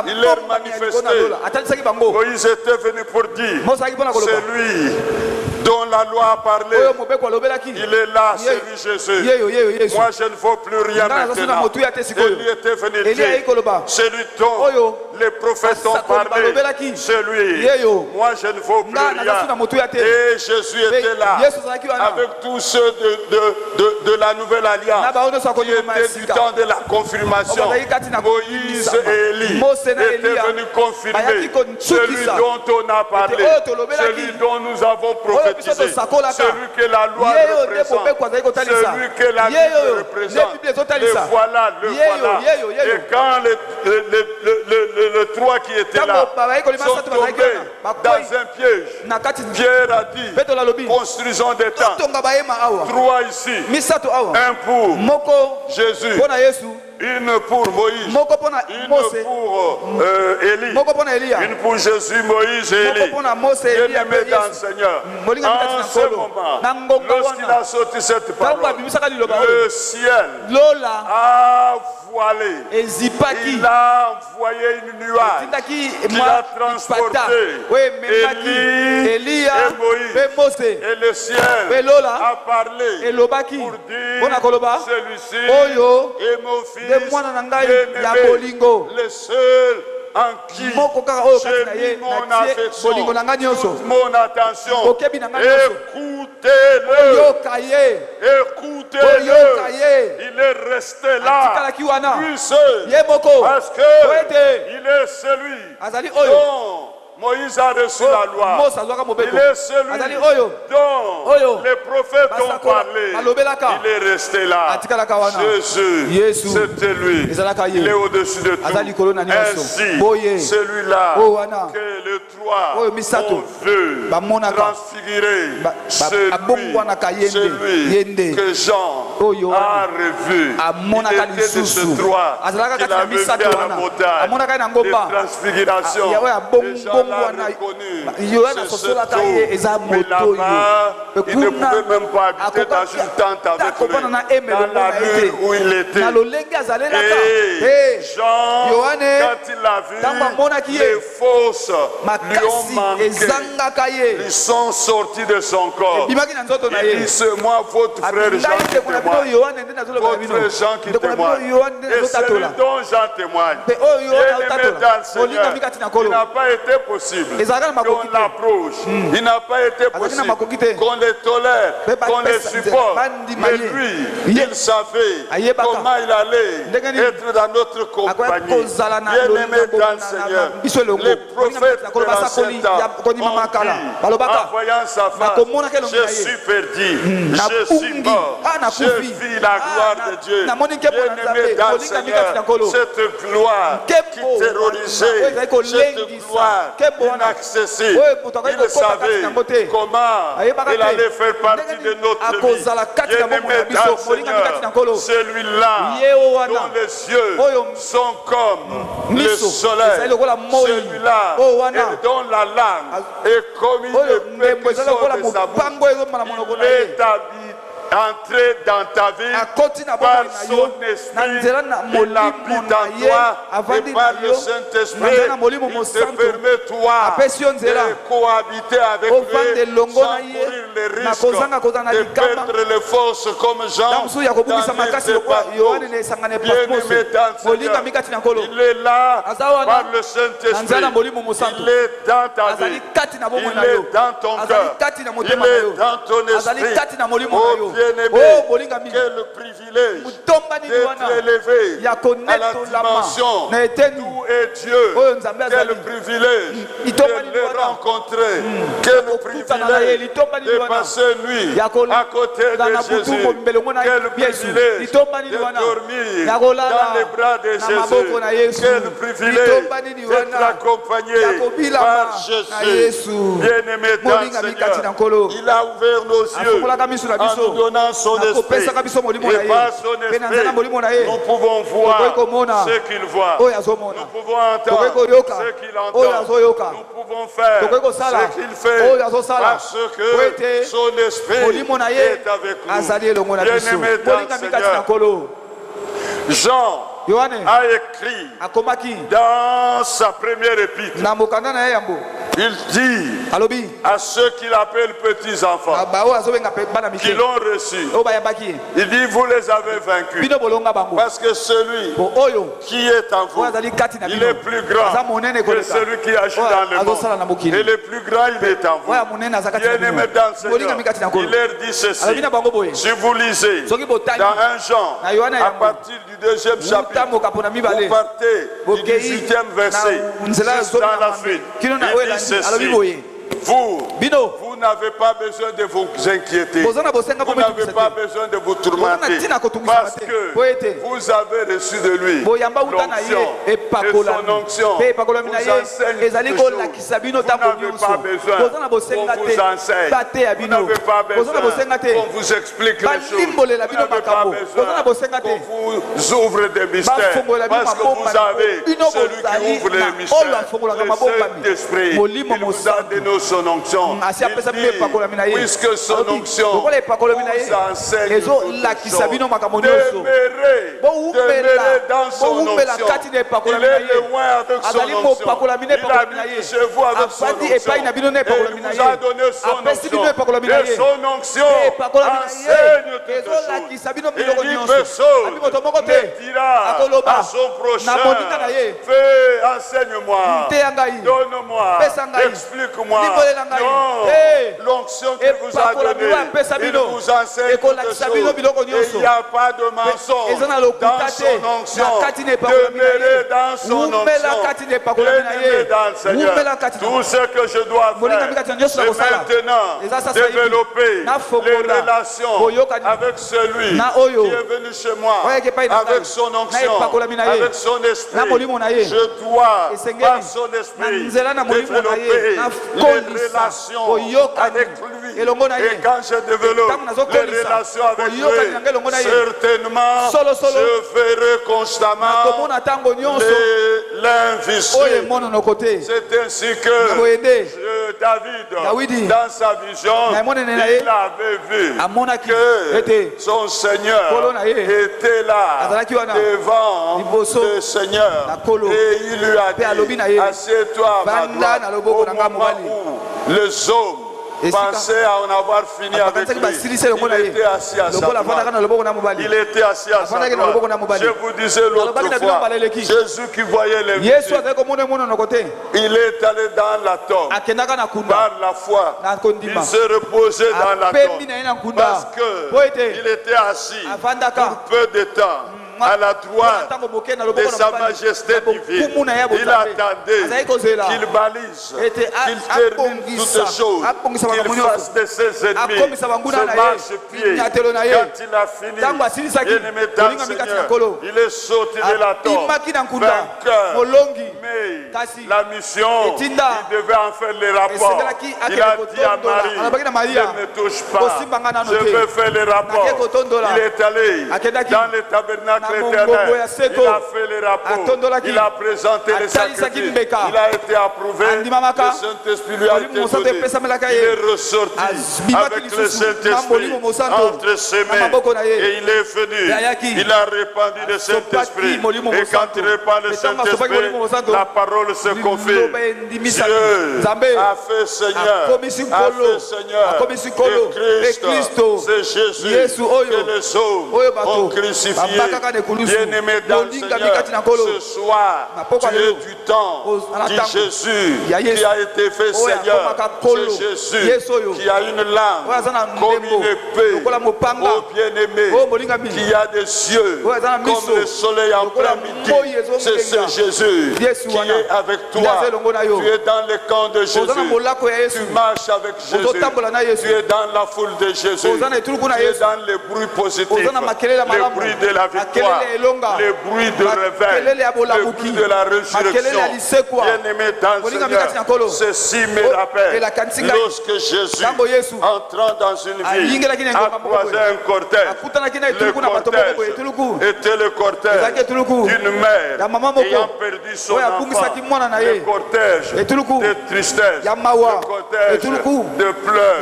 Il leur manifestait. Moïse était venu pour dire, c'est lui dont la loi a parlé. Il est là, c'est lui Jésus. Moi je ne vaux plus rien maintenant. Et lui était venu dire, celui dont les prophètes ont parlé, c'est lui. Moi je ne vaux plus rien. Et Jésus était là avec tous ceux de la nouvelle alliance qui étaient du temps de la confirmation. Moïse et Élie étaient venus confirmer celui dont on a parlé, celui dont nous avons prophétisé. Celui que la loi représente, celui que la Bible représente, le voilà. Et quand les 3 qui étaient là sont tombés dans un piège, Pierre a dit, construisons des tentes, 3 ici, un pour Jésus, une pour Moïse, une pour Élie, une pour Jésus, Moïse et Élie. Bien-aimé dans le Seigneur, en ce moment, lorsqu'il a sorti cette parole, le ciel a voilé. Il a envoyé une nuage qui a transporté Élie et Moïse. Et le ciel a parlé pour dire celui-ci est mon fils bien-aimé, le seul en qui j'ai mis mon affection, toute mon attention. Écoutez-le. Écoutez-le. Il est resté là, lui seul, parce qu'il est celui dont Moïse a reçu la loi. Il est celui dont les prophètes ont parlé. Il est resté là. Jésus, c'était lui. Il est au-dessus de tout. Ainsi, celui-là que le trois on veut transfigurer, celui que Jean a revu. Il était de ce trois qu'il avait fait à la montagne de transfiguration. L'a reconnu, c'est ce taux, mais là-bas, il ne pouvait même pas habiter dans une tente avec lui, dans l'allure où il était. Et Jean, quand il a vu, les forces lui ont manqué, ils sont sortis de son corps. Il dit, c'est moi, votre frère Jean qui témoigne, votre Jean qui témoigne, et celui dont Jean témoigne. Bien-aimé dans le Seigneur, il n'a pas été possible qu'on l'approche. Il n'a pas été possible qu'on les tolère, qu'on les supporte. Mais lui, il savait comment il allait être dans notre compagnie. Bien-aimé dans le Seigneur, les prophètes de l'ancien temps ont dit, en voyant sa face, je suis perdu, je suis mort, je vis la gloire de Dieu. Bien-aimé dans le Seigneur, cette gloire qui terrorisait, cette gloire inaccessible. Il savait comment il allait faire partie de notre vie. Bien-aimé dans le Seigneur, celui-là dont les yeux sont comme le soleil, celui-là dont la langue est comme une épée qui sort de sa bouche, il est entrer dans ta vie par son esprit, il habite en toi et par le Saint-Esprit, il te permet toi de cohabiter avec lui sans courir le risque de perdre les forces comme Jean dans l'île de Patmos. Bien-aimé dans le Seigneur, il est là par le Saint-Esprit, il est dans ta vie, il est dans ton cœur, il est dans ton esprit. Oh bien-aimé, quel privilège d'être élevé à la dimension d'où est Dieu. Quel privilège de le rencontrer. Quel privilège de passer nuit à côté de Jésus. Quel privilège de dormir dans les bras de Jésus. Quel privilège d'être accompagné par Jésus. Bien-aimé dans le Seigneur, il a ouvert nos yeux en nous donnant son esprit. Et par son esprit, nous pouvons voir ce qu'il voit. Nous pouvons entendre ce qu'il entend. Nous pouvons faire ce qu'il fait parce que son esprit est avec nous. Bien-aimé dans le Seigneur, Jean a écrit dans sa première épître, il dit à ceux qu'il appelle petits enfants qui l'ont reçu, il dit vous les avez vaincus parce que celui qui est en vous, il est plus grand que celui qui agit dans le monde, et le plus grand il est en vous. Bien-aimé dans le Seigneur, il leur dit ceci, si vous lisez dans 1 Jean à partir du 2e chapitre, vous partez du 18e verset jusqu'à la suite, il dit ceci, vous n'avez pas besoin de vous inquiéter. Vous n'avez pas besoin de vous tourmenter. Parce que vous avez reçu de lui l'onction. Et son onction vous enseigne toutes choses. Vous n'avez pas besoin qu'on vous enseigne. Vous n'avez pas besoin qu'on vous explique les choses. Vous n'avez pas besoin qu'on vous ouvre des mystères. Parce que vous avez celui qui ouvre les mystères. Le Saint-Esprit, il vous a donné son onction. Il dit, puisque son onction vous enseigne toutes choses. Demeurez dans son onction. Il est loin avec son onction. Il habite chez vous avec son onction. Et il vous a donné son onction. Et son onction enseigne toutes choses. Il dit, personne ne dira à son prochain, fais, enseigne-moi, donne-moi, explique-moi. Non, l'onction qu'il vous a donnée, il vous enseigne toutes choses. Et il n'y a pas de mensonge dans son onction. Demeurez dans son onction. Demeurez dans le Seigneur. Tout ce que je dois faire, c'est maintenant développer les relations avec celui qui est venu chez moi, avec son onction, avec son esprit. Je dois, par son esprit, développer les relations avec lui. Et quand je développe les relations avec lui, certainement je ferai constamment l'invisible. C'est ainsi que David, dans sa vision, il avait vu que son Seigneur était là devant le Seigneur, et il lui a dit, assieds-toi à ma droite, au moment où les hommes pensaient à en avoir fini avec lui. Il était assis à sa droite. Il était assis à sa droite. Je vous disais l'autre fois, Jésus qui voyait les visites, il est allé dans la tombe par la foi. Il s'est reposé dans la tombe parce qu'il était assis pour peu de temps à la droite de sa majesté divine. Il attendait qu'il balise, qu'il termine toutes les choses, qu'il fasse de ses ennemis ce marche-pied. Quand il a fini, bien-aimé dans le Seigneur, il est sorti de la tombe vainqueur. Mais la mission, il devait en faire les rapports. Il a dit à Marie, ne me touche pas, je vais faire les rapports. Il est allé dans le tabernacle éternel, il a fait les rapports, il a présenté les sacrifices, il a été approuvé, le Saint-Esprit lui a été donné, il est ressorti avec le Saint-Esprit entre ses mains, et il est venu, il a répandu le Saint-Esprit, et quand il répand le Saint-Esprit, la parole se confirme. Dieu a fait Seigneur, et Christ, c'est Jésus que les hommes ont crucifié. Bien-aimé dans le Seigneur, ce soir, tu es du temps, dit Jésus, qui a été fait Seigneur. C'est Jésus qui a une lame comme une épée. Oh bien-aimé, qui a des yeux comme le soleil en plein midi. C'est ce Jésus qui est avec toi. Tu es dans le camp de Jésus. Tu marches avec Jésus. Tu es dans la foule de Jésus. Tu es dans les bruits positifs, les bruits de la victoire, les bruits de réveil, les bruits de la résurrection. Bien-aimé dans le Seigneur, ceci me rappelle lorsque Jésus, entrant dans une ville, a croisé un cortège. Le cortège était le cortège d'une mère ayant perdu son enfant. Le cortège de tristesse, le cortège de pleurs,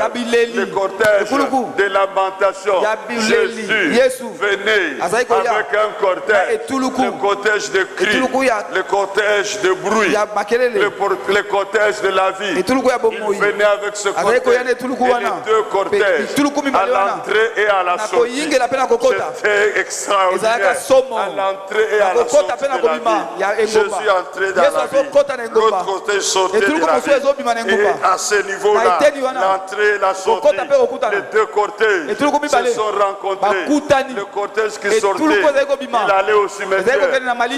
le cortège de lamentation. Jésus venait avec un cortège, le cortège de cris, le cortège de bruit, le cortège de la vie. Il venait avec ce cortège et les deux cortèges à l'entrée et à la sortie. C'était extraordinaire. À l'entrée et à la sortie de la vie. Jésus entrait dans la vie. L'autre côté sortait de la vie. Et à ce niveau-là, l'entrée et la sortie, les deux cortèges se sont rencontrés. Le cortège qui sortait Il allait au cimetière.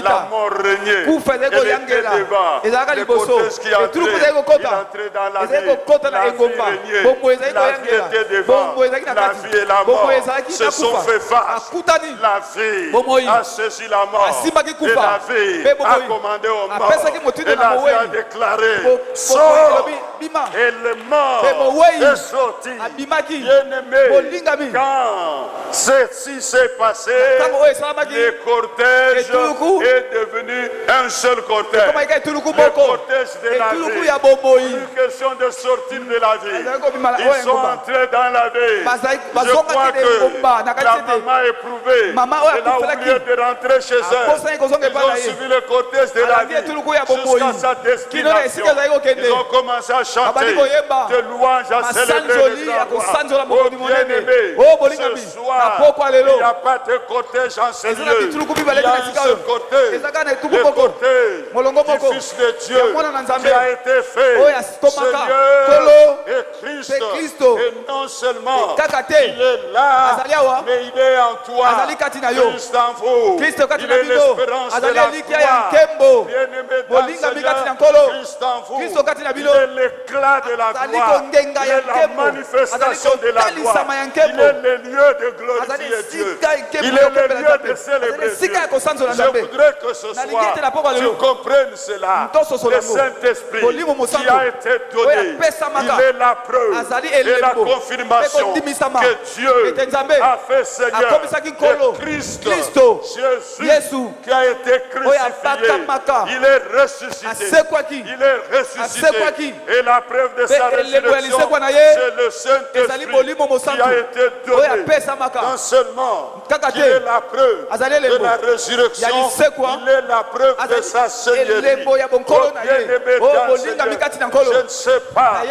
La mort régnait. Elle était devant. Les cortèges qui entraient. Il entrait dans la vie. La vie régnait. La vie était devant. La vie et la mort se sont fait face. La vie a saisi la mort. Et la vie a commandé aux morts. Et la vie a déclaré: sors. Et le mort est sorti. Bien-aimé, quand ceci s'est passé, le cortège est devenu un seul cortège. Le cortège de la vie. Une question de sortir de la vie. Ils sont entrés dans la vie. Je crois que la maman est éprouvée. Elle a oublié de rentrer chez elle. Ils ont suivi le cortège de la vie jusqu'à sa destination. Ils ont commencé à chanter de louanges, à célébrer le grand roi. Oh bien-aimé, ce soir, il n'y a pas de cortège en ce lieu. Il y a un seul cortège, le cortège du Fils de Dieu qui a été fait Seigneur et Christ. Et non seulement il est là, mais il est en toi. Christ en vous. Il est l'espérance de la foi. Bien-aimé dans le Seigneur, Christ en vous. Il est l'éclat de la gloire. Il est la manifestation de la gloire. Il est le lieu de glorifier Dieu. Il est le lieu de célébrer Dieu. Je voudrais que ce soir tu comprennes cela. Le Saint-Esprit qui a été donné, il est la preuve et la confirmation que Dieu a fait Seigneur et Christ, Jésus qui a été crucifié. Il est ressuscité. Il est ressuscité. Et la preuve de sa résurrection, c'est le Saint-Esprit qui a été donné. Non seulement qu'il est la preuve de la résurrection, il est la preuve de sa seigneurie. Oh bien-aimé dans Seigneur, je ne sais pas en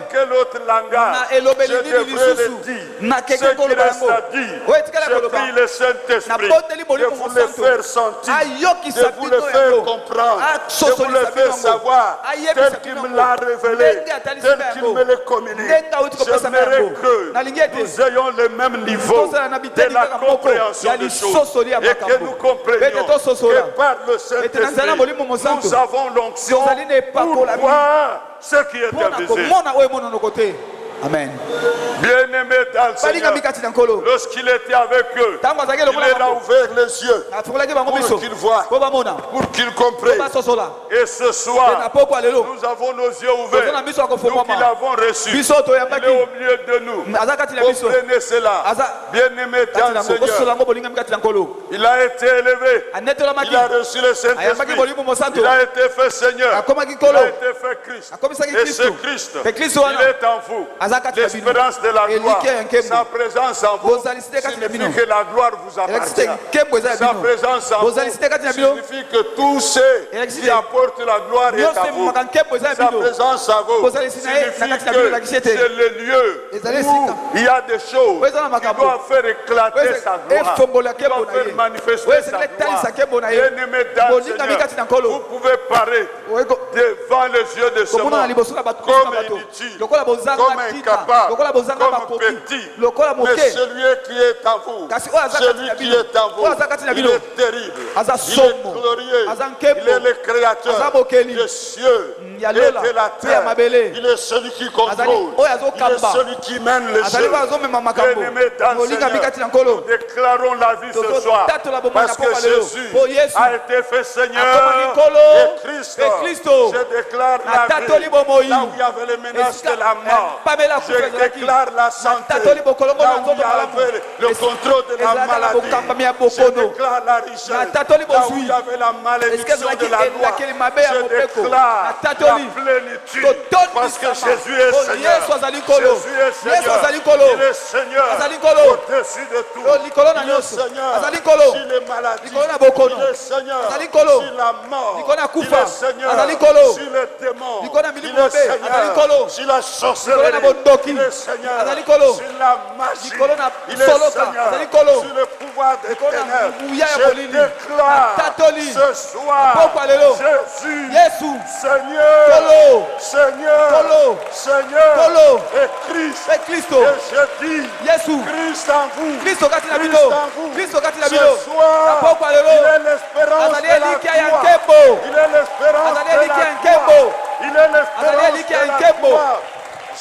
quel autre langage je devrais le dire. Ce qui reste à dire, j'ai pris le Saint-Esprit de vous le faire sentir, de vous le faire comprendre, de vous le faire savoir, tel qu'il me l'a révélé, tel qu'il me le communique. J'aimerais que nous ayons le même niveau de la compréhension des choses et que nous comprenions que par le Saint-Esprit, nous avons l'onction pour voir ce qui est invisible. Amen. Bien-aimé dans le Seigneur, lorsqu'il était avec eux, il leur a ouvert les yeux pour qu'ils voient, pour qu'ils comprennent. Et ce soir, nous avons nos yeux ouverts, nous qui l'avons reçu. Il est au milieu de nous. Comprenez cela. Bien-aimé dans le Seigneur, il a été élevé, il a reçu le Saint-Esprit, il a été fait Seigneur, il a été fait Christ. Et ce Christ, il est en vous. L'espérance de la gloire, sa présence en vous signifie que la gloire vous appartient. Sa présence en vous signifie que tout ce qui apporte la gloire est à vous. Sa présence en vous signifie que c'est le lieu où il y a des choses qui doivent faire éclater sa gloire, qui doivent faire manifester sa gloire. Bien-aimé dans le Seigneur, vous pouvez paraître devant les yeux de ce monde comme inutile, comme incapable, comme petit, mais celui qui est en vous, celui qui est en vous, il est terrible, il est glorieux, il est le créateur des cieux et de la terre, il est celui qui contrôle, il est celui qui mène les jeux. Bien-aimé dans le Seigneur, nous déclarons la vie ce soir, parce que Jésus a été fait Seigneur et Christ. Je déclare la vie, là où il y avait les menaces de la mort. Je déclare la santé, là où il y avait le contrôle de la maladie. Je déclare la richesse, là où il y avait la malédiction de la loi. Je déclare la plénitude, parce que Jésus est Seigneur. Jésus est Seigneur. Il est Seigneur au-dessus de tout. Il est Seigneur sur les maladies. Il est Seigneur sur la mort. Il est Seigneur sur les démons. Il est Seigneur sur la sorcellerie. Il est Seigneur sur la magie. Il est Seigneur sur le pouvoir des ténèbres. Je déclare ce soir Jésus Seigneur Seigneur, Seigneur, et Christ, et je dis, Christ en vous, Christ en vous, ce soir, il est l'espérance de la gloire, il est l'espérance de la gloire, il est l'espérance de la gloire.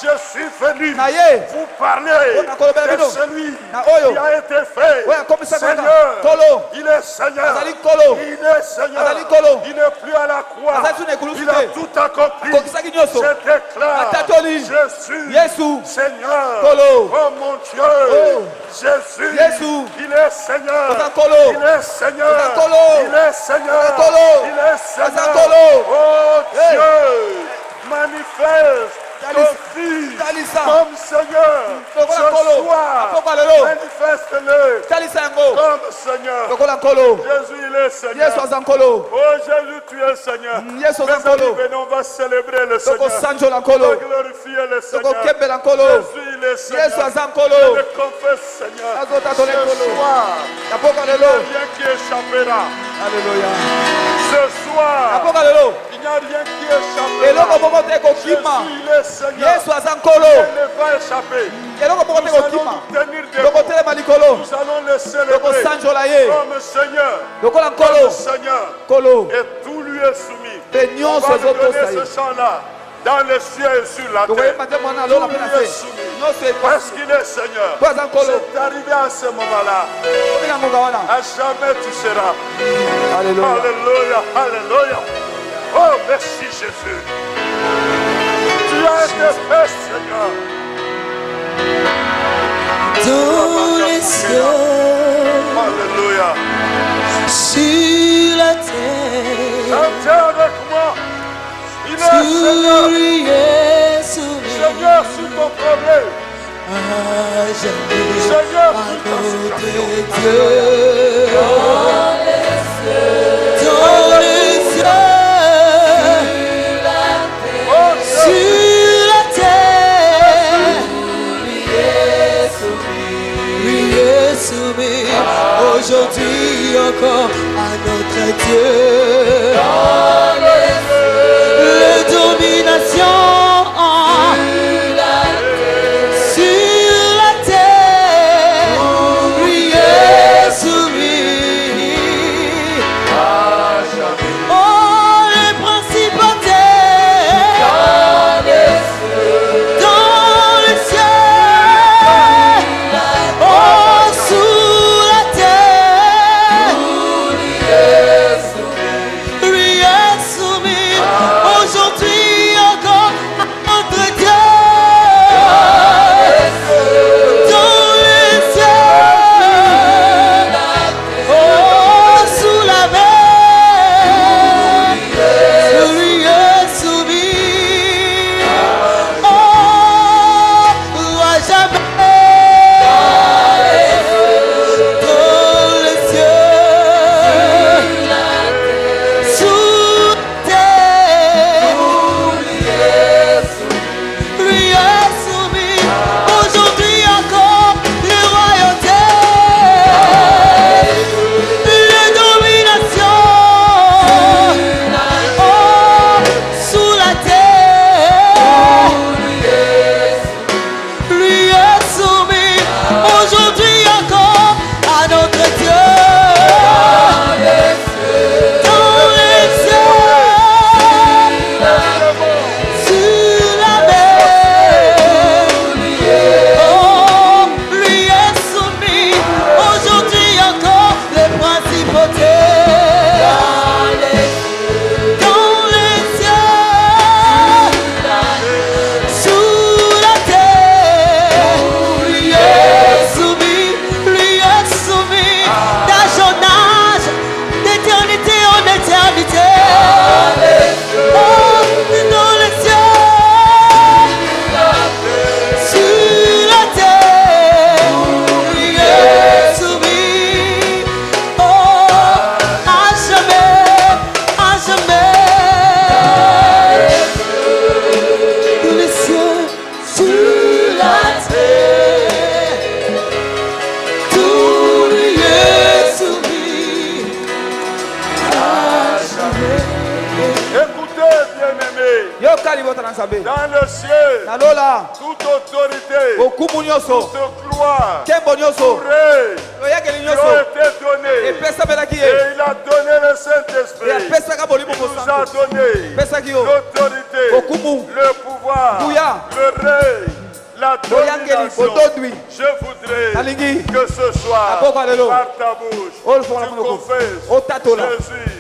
Je suis venu vous parler de celui qui a été fait. Seigneur, il est Seigneur. Il est Seigneur. Il n'est plus à la croix. Il a tout accompli. Je déclare, Jésus, Seigneur. Oh mon Dieu, Jésus, il est Seigneur. Il est Seigneur. Il est Seigneur. Il est Seigneur. Oh Dieu, manifeste ton Fils comme Seigneur ce soir, manifeste-le comme Seigneur. Jésus, il est Seigneur. Oh Jésus, tu es Seigneur. Mes amis, venons, on va célébrer le Seigneur. On va glorifier le Seigneur. Jésus, il est Seigneur. Je le confesse, Seigneur. Ce soir, il n'y a rien qui échappera. Alléluia. Ce soir, il n'y a rien qui échappera. Jésus, il est Seigneur. Il ne va échapper. Nous allons nous tenir debout. Nous allons le célébrer comme Seigneur. Comme Seigneur. Et tout lui est soumis. On va lui donner ce chant-là. Dans le ciel et sur la terre. Tout lui est soumis. Parce qu'il est Seigneur. C'est arrivé à ce moment-là. À jamais tu seras. Alléluia. Alléluia. Alléluia. Oh, merci Jésus. Tu as été fait, Seigneur. Dans les cieux, Alléluia. Sur la terre, chantez avec moi. Il est Seigneur. Seigneur sur ton problème. Seigneur sur ta situation. Dans les cieux, sur la terre, lui est soumis. Aujourd'hui encore à notre Dieu. La domination sur la terre, lui est soumis. Oh, les principautés dans les cieux, oh, sous la terre, lui est Dans le ciel, toute autorité, toute gloire, tout règne lui a été donné. Et il a donné le Saint-Esprit. Il nous a donné l'autorité, le pouvoir, le règne, la domination. Je voudrais que ce soir, par ta bouche, tu confesses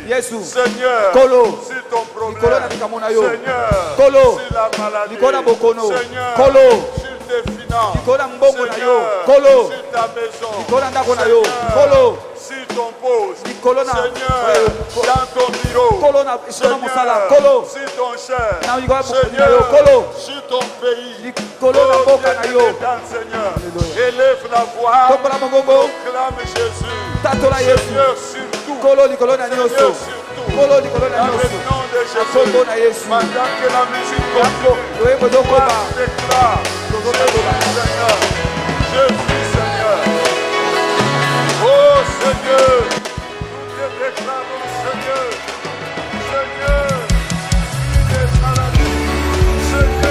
Jésus, Seigneur, sur ton problème, Seigneur, sur la maladie, Seigneur, sur tes finances, Seigneur, sur ta maison, Seigneur, sur ton poste, Seigneur, dans ton bureau, Seigneur, sur ton chef, Seigneur, sur ton pays. Seigneur, élève la voix, proclame Jésus, Seigneur sur tout, Seigneur sur tout, dans le nom de Jésus, pendant que la musique continue, moi je déclare, Seigneur, Jésus Seigneur, oh Seigneur, nous te déclarons Seigneur, Seigneur, tu es à la vie, Seigneur.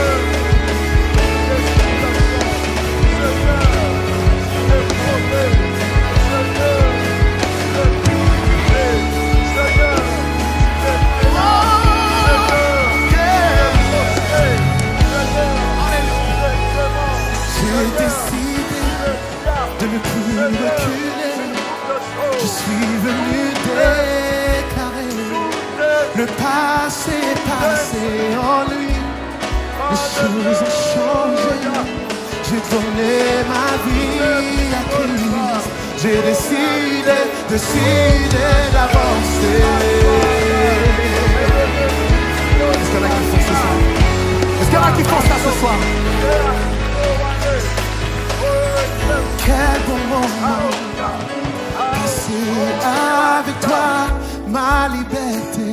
Je suis venu déclarer le passé est passé en lui. Les choses ont changé. J'ai donné ma vie à Christ. J'ai décidé d'avancer. Est-ce qu'il y en a qui font ce soir? Est-ce qu'il y en a qui font ça ce soir? Quel bon moment passer avec toi, ma liberté.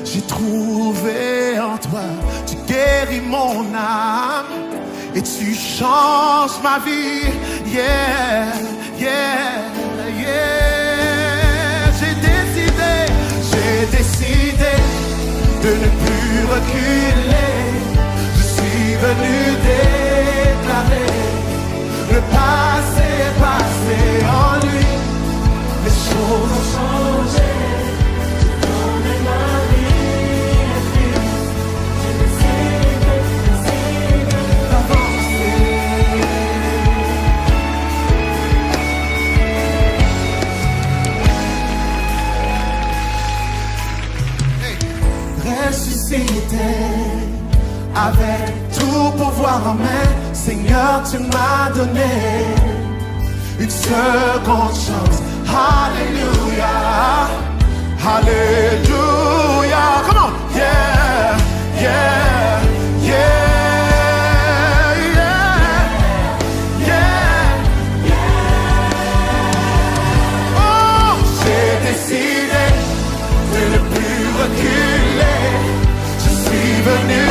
J'ai trouvé en toi, tu guéris mon âme et tu changes ma vie. Yeah, yeah, yeah. J'ai décidé de ne plus reculer. Je suis venu déclarer le passé est passé en lui. Les choses ont changé. J'ai donné ma vie à Christ. J'ai décidé d'avancer. Hey. Ressuscité avec tout pouvoir en main, Seigneur, tu m'as donné une seconde chance. Hallelujah, hallelujah. Come on, yeah, yeah, yeah, yeah, yeah. Oh, j'ai décidé de ne plus reculer. Je suis venu.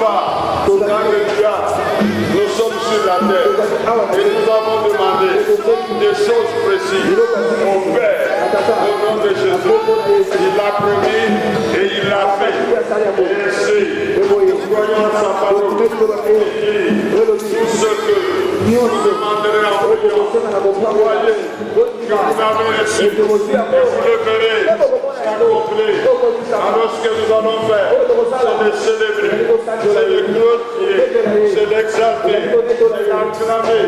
part, dans le Dieu, nous sommes sur la terre et nous avons demandé des choses précises au Père au nom de Jésus. Il l'a promis et il l'a fait. Et ainsi, nous croyons à sa parole. Tout ce que nous demanderez en priant, croyez que vous l'avez reçu et vous le verrez accompli. Alors ce que nous allons faire, c'est de célébrer, c'est de glorifier, c'est d'exalter, c'est d'acclamer,